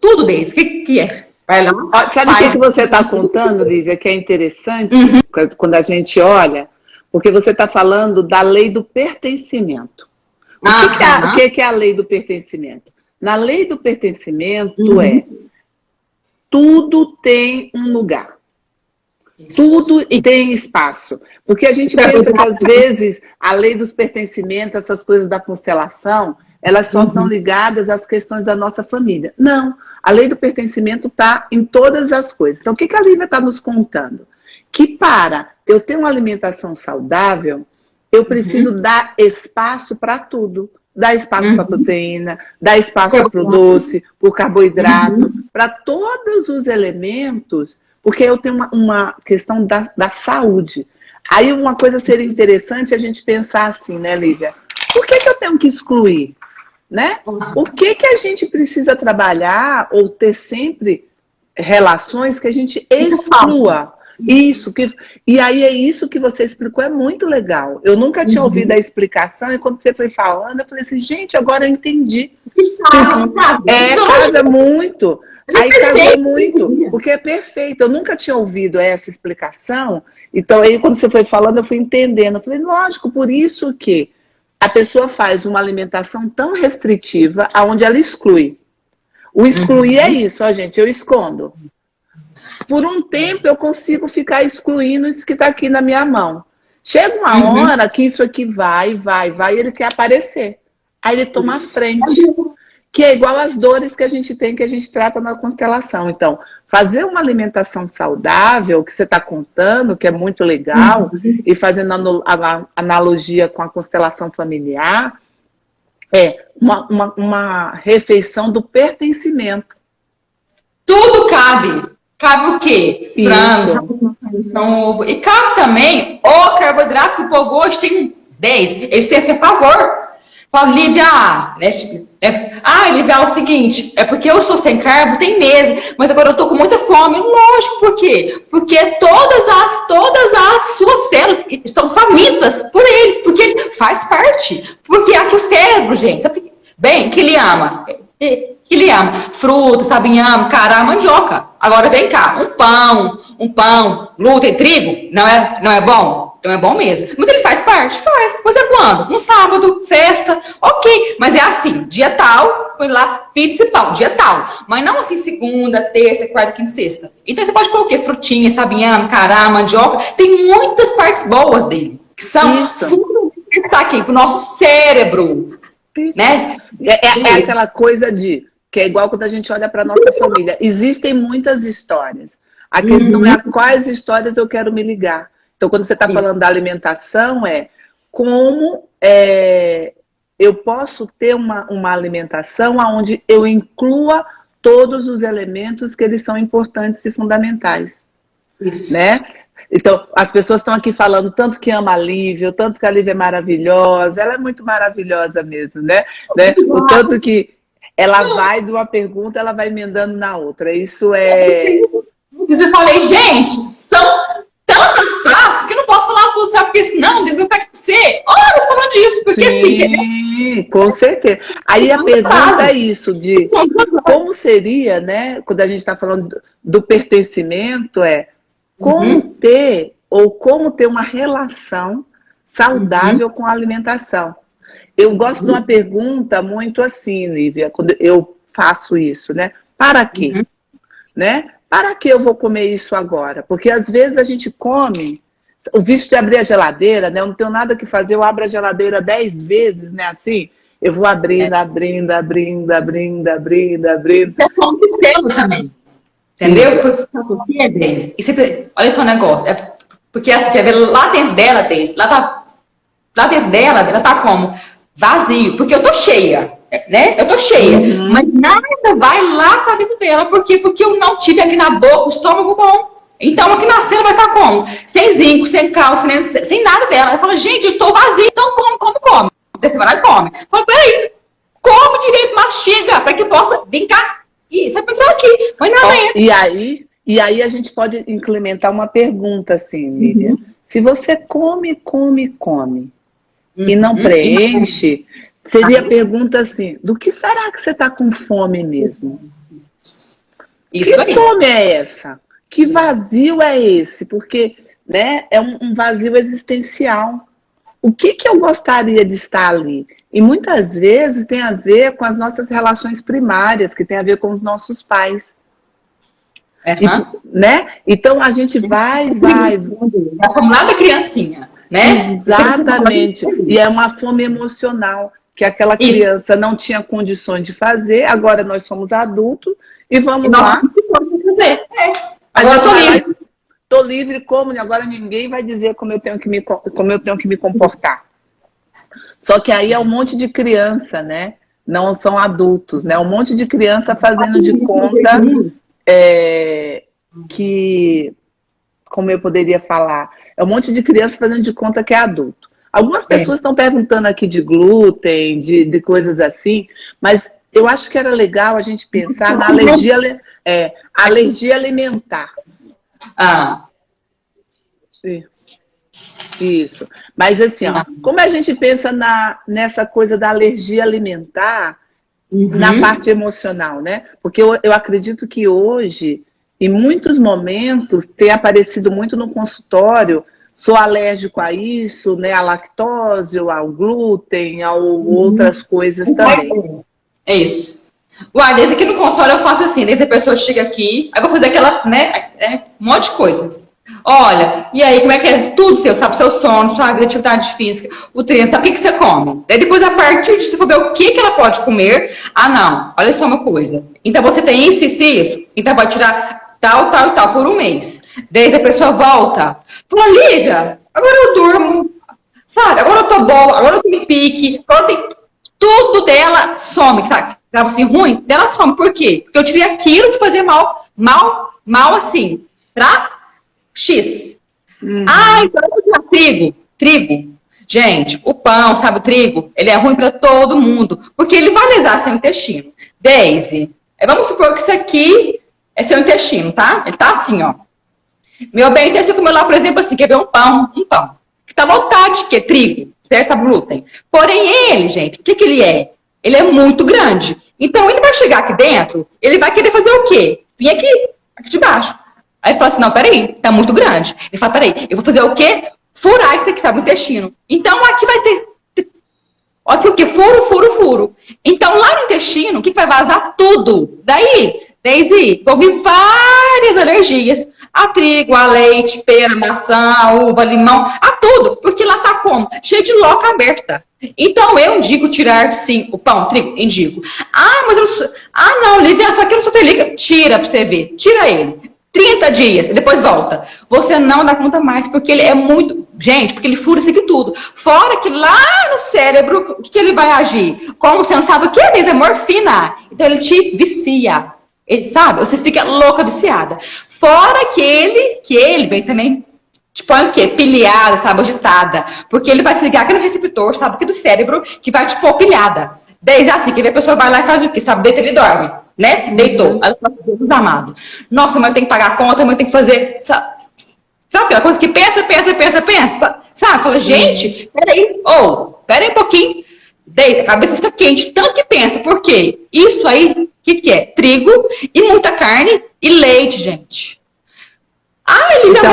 tudo, Daisy, o que é? Vai lá.
Sabe o que você está contando, Lívia, que é interessante quando a gente olha? Porque você está falando da lei do pertencimento. O que é a lei do pertencimento? Na lei do pertencimento tudo tem um lugar. Isso. Tudo tem espaço. Porque a gente pensa que, às vezes, a lei dos pertencimentos, essas coisas da constelação, elas só são ligadas às questões da nossa família. Não. A lei do pertencimento está em todas as coisas. Então, o que a Lívia está nos contando? Que para eu ter uma alimentação saudável, eu preciso dar espaço para tudo. Dar espaço para proteína, dar espaço para o doce, para o carboidrato, para todos os elementos, porque eu tenho uma questão da saúde. Aí uma coisa seria interessante a gente pensar assim, né, Lívia? Por que eu tenho que excluir? Né? O que a gente precisa trabalhar ou ter sempre relações que a gente exclua? E aí é isso que você explicou, é muito legal. Eu nunca tinha ouvido a explicação e quando você foi falando, eu falei assim, gente, agora eu entendi. Casa muito. Aí casa muito, porque é perfeito. Eu nunca tinha ouvido essa explicação. Então aí quando você foi falando, eu fui entendendo. Eu falei, lógico, por isso que a pessoa faz uma alimentação tão restritiva, aonde ela exclui. O excluir é isso, ó, gente, eu escondo. Por um tempo eu consigo ficar excluindo isso que está aqui na minha mão. Chega uma hora que isso aqui vai, e ele quer aparecer. Aí ele toma a frente. Que é igual às dores que a gente tem, que a gente trata na constelação. Então, fazer uma alimentação saudável, que você está contando, que é muito legal, e fazendo a analogia com a constelação familiar, é uma refeição do pertencimento.
Tudo cabe. Cabe o quê? Frango, ovo. E cabe também o carboidrato que o povo hoje tem 10. Eles têm esse pavor. Fala, Lívia, Lívia, é o seguinte, é porque eu estou sem carbo, tem meses, mas agora eu estou com muita fome. Lógico, por quê? Porque todas as suas células estão famintas por ele, porque ele faz parte. Porque aqui o cérebro, gente, sabe bem, que ele ama? Que ele ama fruta, sabe, inhame, cará, mandioca. Agora vem cá, um pão, glúten, trigo, não é bom? Então é bom mesmo. Mas ele faz parte? Faz. Mas é quando? No sábado, festa, ok. Mas é assim, dia tal, foi lá, principal, dia tal. Mas não assim, segunda, terça, quarta, quinta, sexta. Então você pode colocar o quê? Frutinha, sabe, inhame, cará, mandioca. Tem muitas partes boas dele, que são fundamentais aqui pro nosso cérebro.
Isso. Né? É aquela coisa que é igual quando a gente olha para nossa família. Existem muitas histórias. A questão é a quais histórias eu quero me ligar. Então, quando você está falando da alimentação, como eu posso ter uma alimentação onde eu inclua todos os elementos que eles são importantes e fundamentais.
Isso.
Né? Então, as pessoas estão aqui falando tanto que ama a Lívia, o tanto que a Lívia é maravilhosa. Ela é muito maravilhosa mesmo, né? O tanto que ela vai de uma pergunta, ela vai emendando na outra. Isso é...
Eu falei, gente, são tantas frases que eu não posso falar tudo, sabe? Porque senão Deus vai ficar com você horas falando disso, Porque assim...
Sim, com certeza. Aí a pergunta é isso, de como seria, né, quando a gente está falando do pertencimento, como ter, ou como ter uma relação saudável com a alimentação. Eu gosto de uma pergunta muito assim, Lívia, quando eu faço isso, né? Para quê? Né? Para que eu vou comer isso agora? Porque às vezes a gente come, o vício de abrir a geladeira, né? Eu não tenho nada que fazer, eu abro a geladeira 10 vezes, né? Assim, eu vou abrindo.
Você come o selo também. Entendeu? Porque é Deise. Olha só o negócio. É porque assim, quer ver lá dentro dela, Deise, lá dentro dela, ela tá como? Vazio. Porque eu tô cheia. Né? Eu tô cheia. Mas nada vai lá pra dentro dela. Por quê? Porque eu não tive aqui na boca o estômago bom. Então aqui na cena vai estar como? Sem zinco, sem cálcio, sem nada dela. Ela fala, gente, eu estou vazia, então come. Você vai lá e come. Fala, peraí, come direito, mastiga, para que possa vir cá. E você vai entrar aqui. Põe na lenha.
E aí a gente pode implementar uma pergunta assim, Lívia. Se você come e não preenche, seria a pergunta assim, do que será que você está com fome mesmo?
Isso aí.
Que fome é essa? Que vazio é esse? Porque, né, é um vazio existencial. O que eu gostaria de estar ali? E muitas vezes tem a ver com as nossas relações primárias, que tem a ver com os nossos pais. Né? Então a gente vai.
Lá da criancinha, né?
Exatamente. E é uma fome emocional, que aquela criança não tinha condições de fazer, agora nós somos adultos e vamos lá.
Agora eu tô livre.
Tô livre como? Agora ninguém vai dizer como eu tenho que me comportar. Só que aí é um monte de criança, né? Não são adultos, né? Um monte de criança fazendo de conta que... Como eu poderia falar? É um monte de criança fazendo de conta que é adulto. Algumas pessoas estão perguntando aqui de glúten, de coisas assim, mas eu acho que era legal a gente pensar na alergia alimentar. Isso. Mas assim, ó, como a gente pensa nessa coisa da alergia alimentar na parte emocional, né? Porque eu acredito que hoje, em muitos momentos, tem aparecido muito no consultório, sou alérgico a isso, né? A lactose, ao glúten, a outras coisas também.
É isso. Uai, desde que no consultório eu faço assim, desde a pessoa chega aqui, aí eu vou fazer aquela, né, um monte de coisa. Olha, e aí, como é que é? Tudo seu, sabe? Seu sono, sua vida, atividade física, o treino, sabe o que você come? Daí depois, a partir disso, você for ver o que ela pode comer. Ah, não, olha só uma coisa. Então você tem isso. Então vai tirar tal e tal por um mês. Daí a pessoa volta. Fala, Lívia, agora eu durmo, sabe? Agora eu tô boa, agora eu tenho pique, agora tem tudo dela some, sabe? Tava assim, ruim, dela some. Por quê? Porque eu tirei aquilo que fazia mal assim, pra X. Então eu vou tirar trigo. Gente, o pão, sabe, o trigo, ele é ruim pra todo mundo, porque ele vai lesar seu intestino. Daisy, vamos supor que isso aqui é seu intestino, tá? Ele tá assim, ó. Meu bem, então você comeu lá, por exemplo, assim, quer ver um pão, que tá voltado de quê? Trigo, certo? Sabe, glúten. Porém, ele, gente, o que ele é? Ele é muito grande. Então, ele vai chegar aqui dentro, ele vai querer fazer o quê? Vir aqui de baixo. Aí ele fala assim, não, peraí, tá muito grande. Ele fala, peraí, eu vou fazer o quê? Furar isso aqui, sabe, o intestino. Então, aqui vai ter... Olha aqui o quê? Furo. Então, lá no intestino, o que vai vazar? Tudo. Daí, Daisy, vão vir várias alergias. A trigo, a leite, pera, maçã, a uva, limão, a tudo. Porque lá tá como? Cheio de loca aberta. Então, eu indico tirar, sim, o pão, trigo, indico. Mas eu não sou... não, Lívia, só que eu não sou celíaca. Tira pra você ver. Tira ele. 30 dias, depois volta. Você não dá conta mais, porque ele é muito... Gente, porque ele fura isso aqui tudo. Fora que lá no cérebro, o que ele vai agir? Como você não sabe o que é? É morfina. Então ele te vicia. Ele sabe? Você fica louca, viciada. Fora que ele vem também, te põe o quê? Pilhada, sabe? Agitada. Porque ele vai se ligar aqui no receptor, sabe? Aqui do cérebro, que vai te pôr pilhada. Desde assim, que a pessoa vai lá e faz o quê? Sabe? Deita, ele dorme. Né? Deitou. Aí fala, Deus amado. Nossa, mas eu tenho que pagar a conta, mas eu tenho que fazer... Sabe aquela coisa que pensa? sabe? Fala, gente, peraí um pouquinho. Deita, a cabeça fica quente, tanto que pensa. Por quê? Isso aí, o que é? Trigo e muita carne e leite, gente.
Então,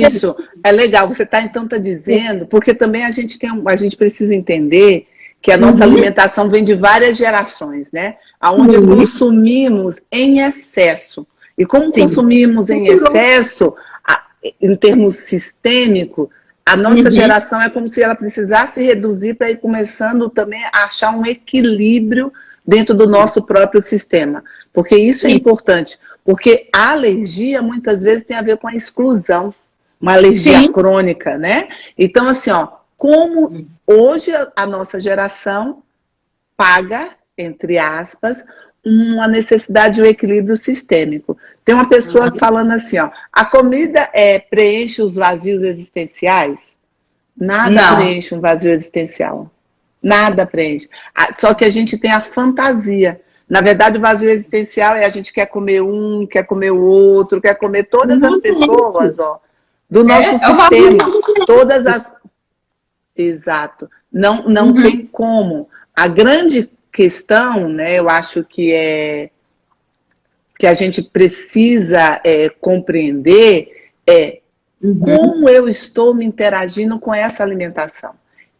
isso é legal. Você tá dizendo, porque também a gente precisa entender que a nossa alimentação vem de várias gerações, né? Onde consumimos em excesso. E como consumimos em excesso, em termos sistêmicos, a nossa geração é como se ela precisasse reduzir para ir começando também a achar um equilíbrio dentro do nosso próprio sistema. Porque isso é importante. Porque a alergia, muitas vezes, tem a ver com a exclusão. Uma alergia crônica, né? Então, assim, como hoje a nossa geração paga, entre aspas, uma necessidade de um equilíbrio sistêmico. Tem uma pessoa falando assim, a comida preenche os vazios existenciais? Nada preenche um vazio existencial. Nada preenche. Só que a gente tem a fantasia. Na verdade, o vazio existencial é a gente quer comer um, quer comer o outro, quer comer todas as pessoas, do nosso sistema. Todas as... Exato. Não tem como. A grande questão, né, eu acho que a gente precisa compreender como eu estou me interagindo com essa alimentação.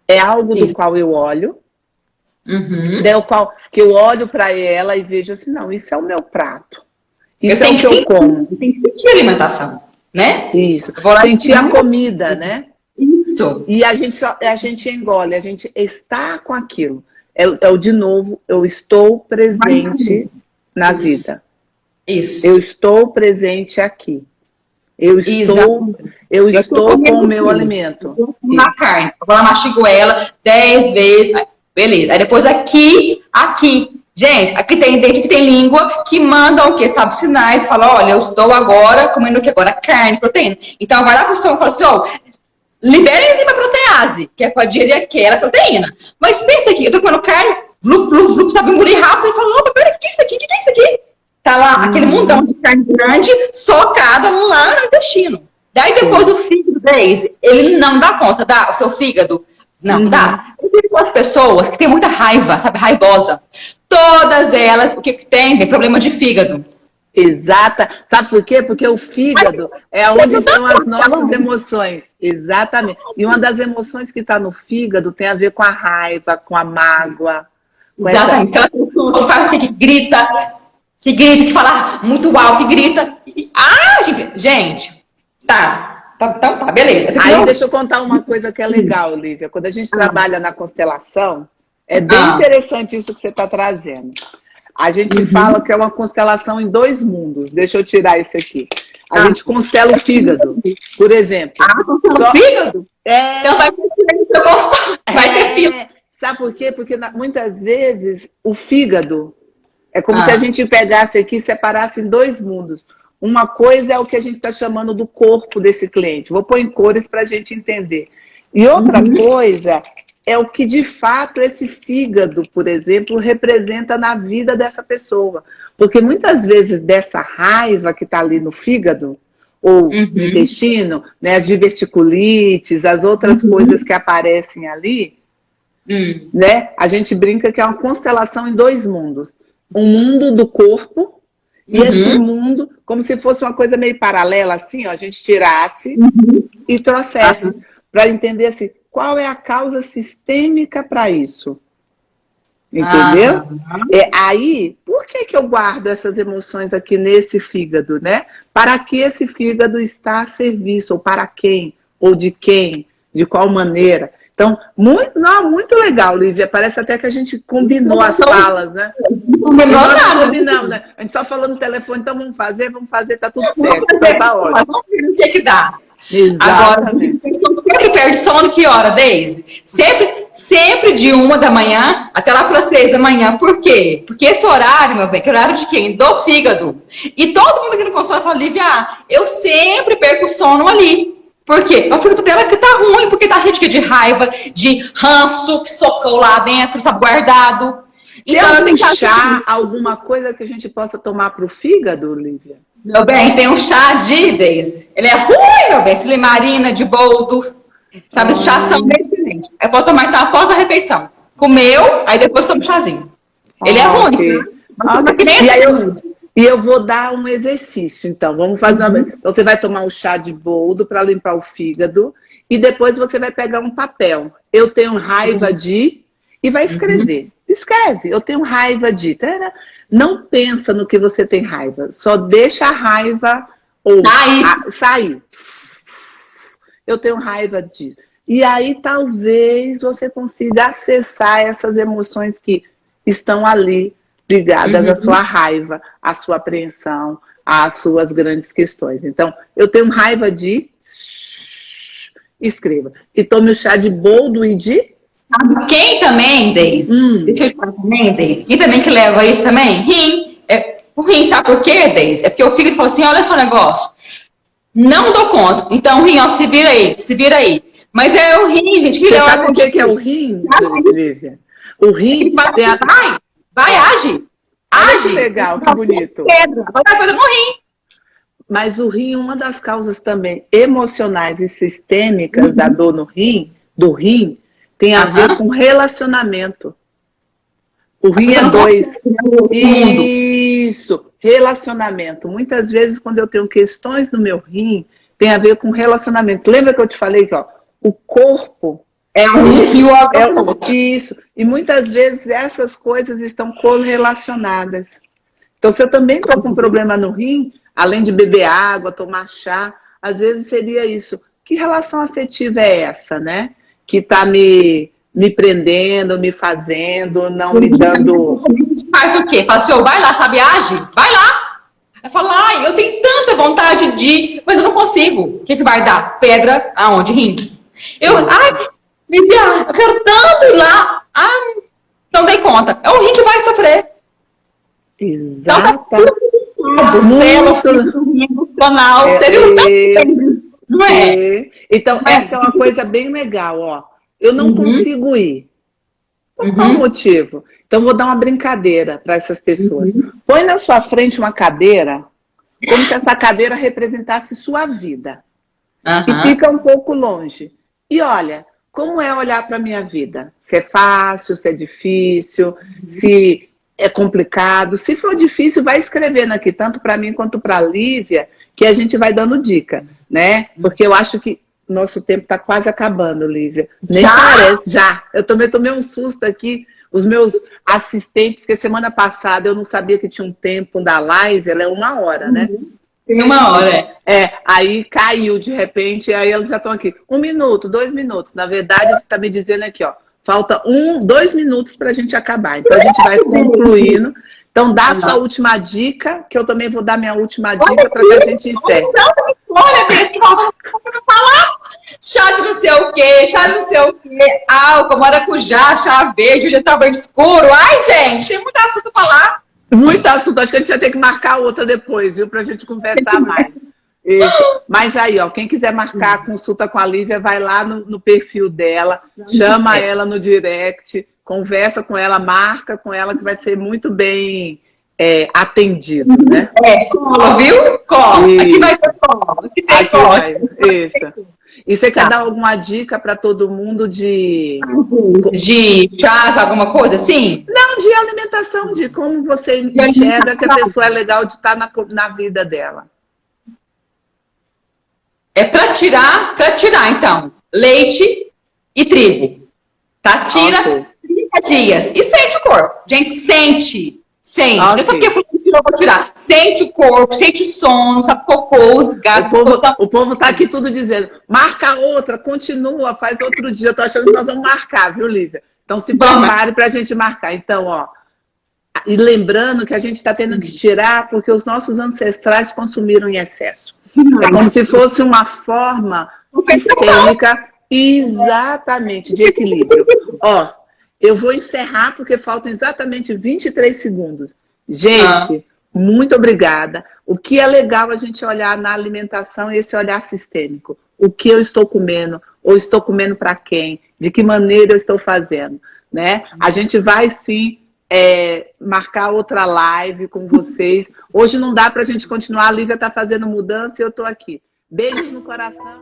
É algo do qual eu olho, que eu olho para ela e vejo assim, não, isso é o meu prato. Isso é o que eu como.
Tem que sentir a alimentação, né?
Isso. Sentir a comida, né? Isso. E a gente engole, a gente está com aquilo. De novo, eu estou presente na vida. Isso. Eu estou presente aqui. Eu estou com o meu alimento.
Na carne. Agora eu mastigo ela 10 vezes. Beleza. Aí depois aqui. Gente, aqui tem dente, aqui tem língua, que mandam o quê? Sabe, sinais. Fala, olha, eu estou agora comendo o quê? Agora carne, proteína. Então vai lá pro estômago e fala assim, libera a enzima protease, que é para digerir aquela proteína. Mas pensa aqui, eu tô comendo carne, sabe, engolir rápido, e fala, opa, peraí, o que é isso aqui? O que é isso aqui? Tá lá, aquele mundão de carne grande, socada lá no intestino. Daí depois o fígado deles, ele não dá conta, o seu fígado não dá. Eu tenho as pessoas que têm muita raiva, sabe, raivosa. Todas elas, o que tem? Tem problema de fígado.
Exata. Sabe por quê? Porque o fígado é onde estão as nossas emoções. Exatamente. E uma das emoções que está no fígado tem a ver com a raiva, com a mágoa.
Exatamente. Aquela pessoa que faz assim, que fala muito alto, que grita. Gente, tá, beleza.
Aí deixa eu contar uma coisa que é legal, Lívia. Quando a gente trabalha na constelação, é bem interessante isso que você está trazendo. A gente fala que é uma constelação em 2 mundos. Deixa eu tirar isso aqui. A gente constela o fígado, por exemplo.
O fígado? Então vai ter fígado.
Sabe por quê? Porque muitas vezes o fígado é como se a gente pegasse aqui e separasse em 2 mundos. Uma coisa é o que a gente está chamando do corpo desse cliente. Vou pôr em cores para a gente entender. E outra coisa é o que de fato esse fígado, por exemplo, representa na vida dessa pessoa. Porque muitas vezes dessa raiva que está ali no fígado, ou no intestino, né, as diverticulites, as outras coisas que aparecem ali, né, a gente brinca que é uma constelação em 2 mundos. Um mundo do corpo e esse mundo, como se fosse uma coisa meio paralela, assim, a gente tirasse e trouxesse para entender assim, qual é a causa sistêmica para isso? Entendeu? Aí, por que eu guardo essas emoções aqui nesse fígado, né? Para que esse fígado está a serviço? Ou para quem? Ou de quem? De qual maneira? Então, muito legal, Lívia. Parece até que a gente combinou as falas, né?
Não nada.
Combinamos, né? A gente só falou no telefone, então vamos fazer, tá tudo certo. Então, tá ótimo.
Vamos ver o que dá.
Exatamente.
Agora, sempre perde sono que hora, Deise? Sempre de 1 da manhã até lá para as 3 da manhã. Por quê? Porque esse horário, meu bem, que é o horário de quem? Do fígado. E todo mundo aqui no consultório fala, Lívia, eu sempre perco o sono ali. Por quê? O fígado dela que tá ruim, porque tá cheio de raiva, de ranço que socou lá dentro, sabe, guardado.
Então, ela tem chá, alguma coisa que a gente possa tomar pro fígado, Lívia?
Meu bem, tem um chá de Deise. Ele é ruim, meu bem. Silimarina, de boldo, Sabe, os chás são bem diferentes. Eu vou tomar então após a refeição. Comeu, aí depois toma um chazinho. Ele é ruim,
Ok.
tá?
Ok. E eu vou dar um exercício, então. Vamos fazer Então, você vai tomar um chá de boldo para limpar o fígado. E depois você vai pegar um papel. Eu tenho raiva de... E vai escrever. Escreve. Eu tenho raiva de... Não pensa no que você tem raiva. Só deixa a raiva sair. Eu tenho raiva de... E aí talvez você consiga acessar essas emoções que estão ali ligadas à sua raiva, à sua apreensão, às suas grandes questões. Então, eu tenho raiva de... Escreva. E tome o chá de boldo e de...
Quem também, Deise? Deixa eu te falar também, Deise. Quem também que leva isso também? Rim. O rim, sabe por quê, Deise? É porque o fígado falou assim, olha só o negócio. Não dou conta. Então, o rim, ó, se vira aí. Mas é o rim, gente.
Você sabe o que é o rim, Lívia? O rim...
Age.
Que legal, que bonito.
Pedra. Vai no rim.
Mas o rim, uma das causas também emocionais e sistêmicas da dor no rim, do rim, tem a ver com relacionamento. O rim é 2. Isso, relacionamento. Muitas vezes, quando eu tenho questões no meu rim, tem a ver com relacionamento. Lembra que eu te falei que o corpo...
É o rim e o órgão.
Isso. E muitas vezes essas coisas estão correlacionadas. Então, se eu também estou com problema no rim, além de beber água, tomar chá, às vezes seria isso. Que relação afetiva é essa, né? Que está me prendendo, me fazendo, não me dando...
Faz o quê? Fala assim, vai lá, sabe, age, vai lá. Eu falo, eu tenho tanta vontade de... Mas eu não consigo. O que vai dar? Pedra aonde? Rim. Lívia, eu quero tanto ir lá. Não dei conta. É o rim que vai sofrer.
Exato.
Do céu, emocional. Seria não é?
Então, essa é uma coisa bem legal, ó. Eu não consigo ir. Por qual motivo? Então, vou dar uma brincadeira para essas pessoas. Põe na sua frente uma cadeira, como se essa cadeira representasse sua vida. E fica um pouco longe. E olha, como é olhar para a minha vida? Se é fácil, se é difícil, se é complicado. Se for difícil, vai escrevendo aqui, tanto para mim quanto para a Lívia, que a gente vai dando dica, né? Porque eu acho que nosso tempo está quase acabando, Lívia. Nem parece, já. Eu também tomei um susto aqui. Os meus assistentes, que semana passada eu não sabia que tinha um tempo da live, ela é 1 hora, né?
Tem 1 hora.
Aí caiu de repente, aí eles já estão aqui. 1 minuto, 2 minutos. Na verdade, está me dizendo aqui, ó. Falta 2 minutos para a gente acabar. Então a gente vai concluindo. Então dá a sua última dica, que eu também vou dar minha última dica para que a gente encerre.
Olha, falar. Chá de não sei o quê, álcool, maracujá, chá verde, já tá bem escuro. Ai, gente, tem muito assunto pra falar.
Muito assunto, acho que a gente vai ter que marcar outra depois, viu? Pra gente conversar mais. Isso. Mas aí, ó, quem quiser marcar a consulta com a Lívia, vai lá no perfil dela, chama ela no direct, conversa com ela, marca com ela, que vai ser muito bem atendido, né?
Cola, viu? Cola. Aqui vai ter cola. Aqui tem cola.
Isso. E você quer dar alguma dica para todo mundo de
chás, alguma coisa assim?
Não, de alimentação, de como você enxerga que a pessoa é legal de estar na vida dela.
É para tirar, então, leite e trigo. Tá? Tira 30 dias. E sente o corpo. Gente, sente. Não é só porque eu vou tirar. Sente o corpo, sente o sono, sabe, cocô, os gatos.
O povo tá aqui tudo dizendo, marca outra, continua, faz outro dia. Eu tô achando que nós vamos marcar, viu, Lívia? Então se prepare pra gente marcar. Então, ó, e lembrando que a gente está tendo que tirar porque os nossos ancestrais consumiram em excesso. É como se fosse uma forma sistêmica, exatamente, de equilíbrio. Ó, eu vou encerrar porque faltam exatamente 23 segundos. Gente, muito obrigada. O que é legal a gente olhar na alimentação é esse olhar sistêmico. O que eu estou comendo, ou estou comendo para quem, de que maneira eu estou fazendo, né? A gente vai sim marcar outra live com vocês. Hoje não dá para a gente continuar, a Lívia está fazendo mudança e eu estou aqui. Beijos no coração.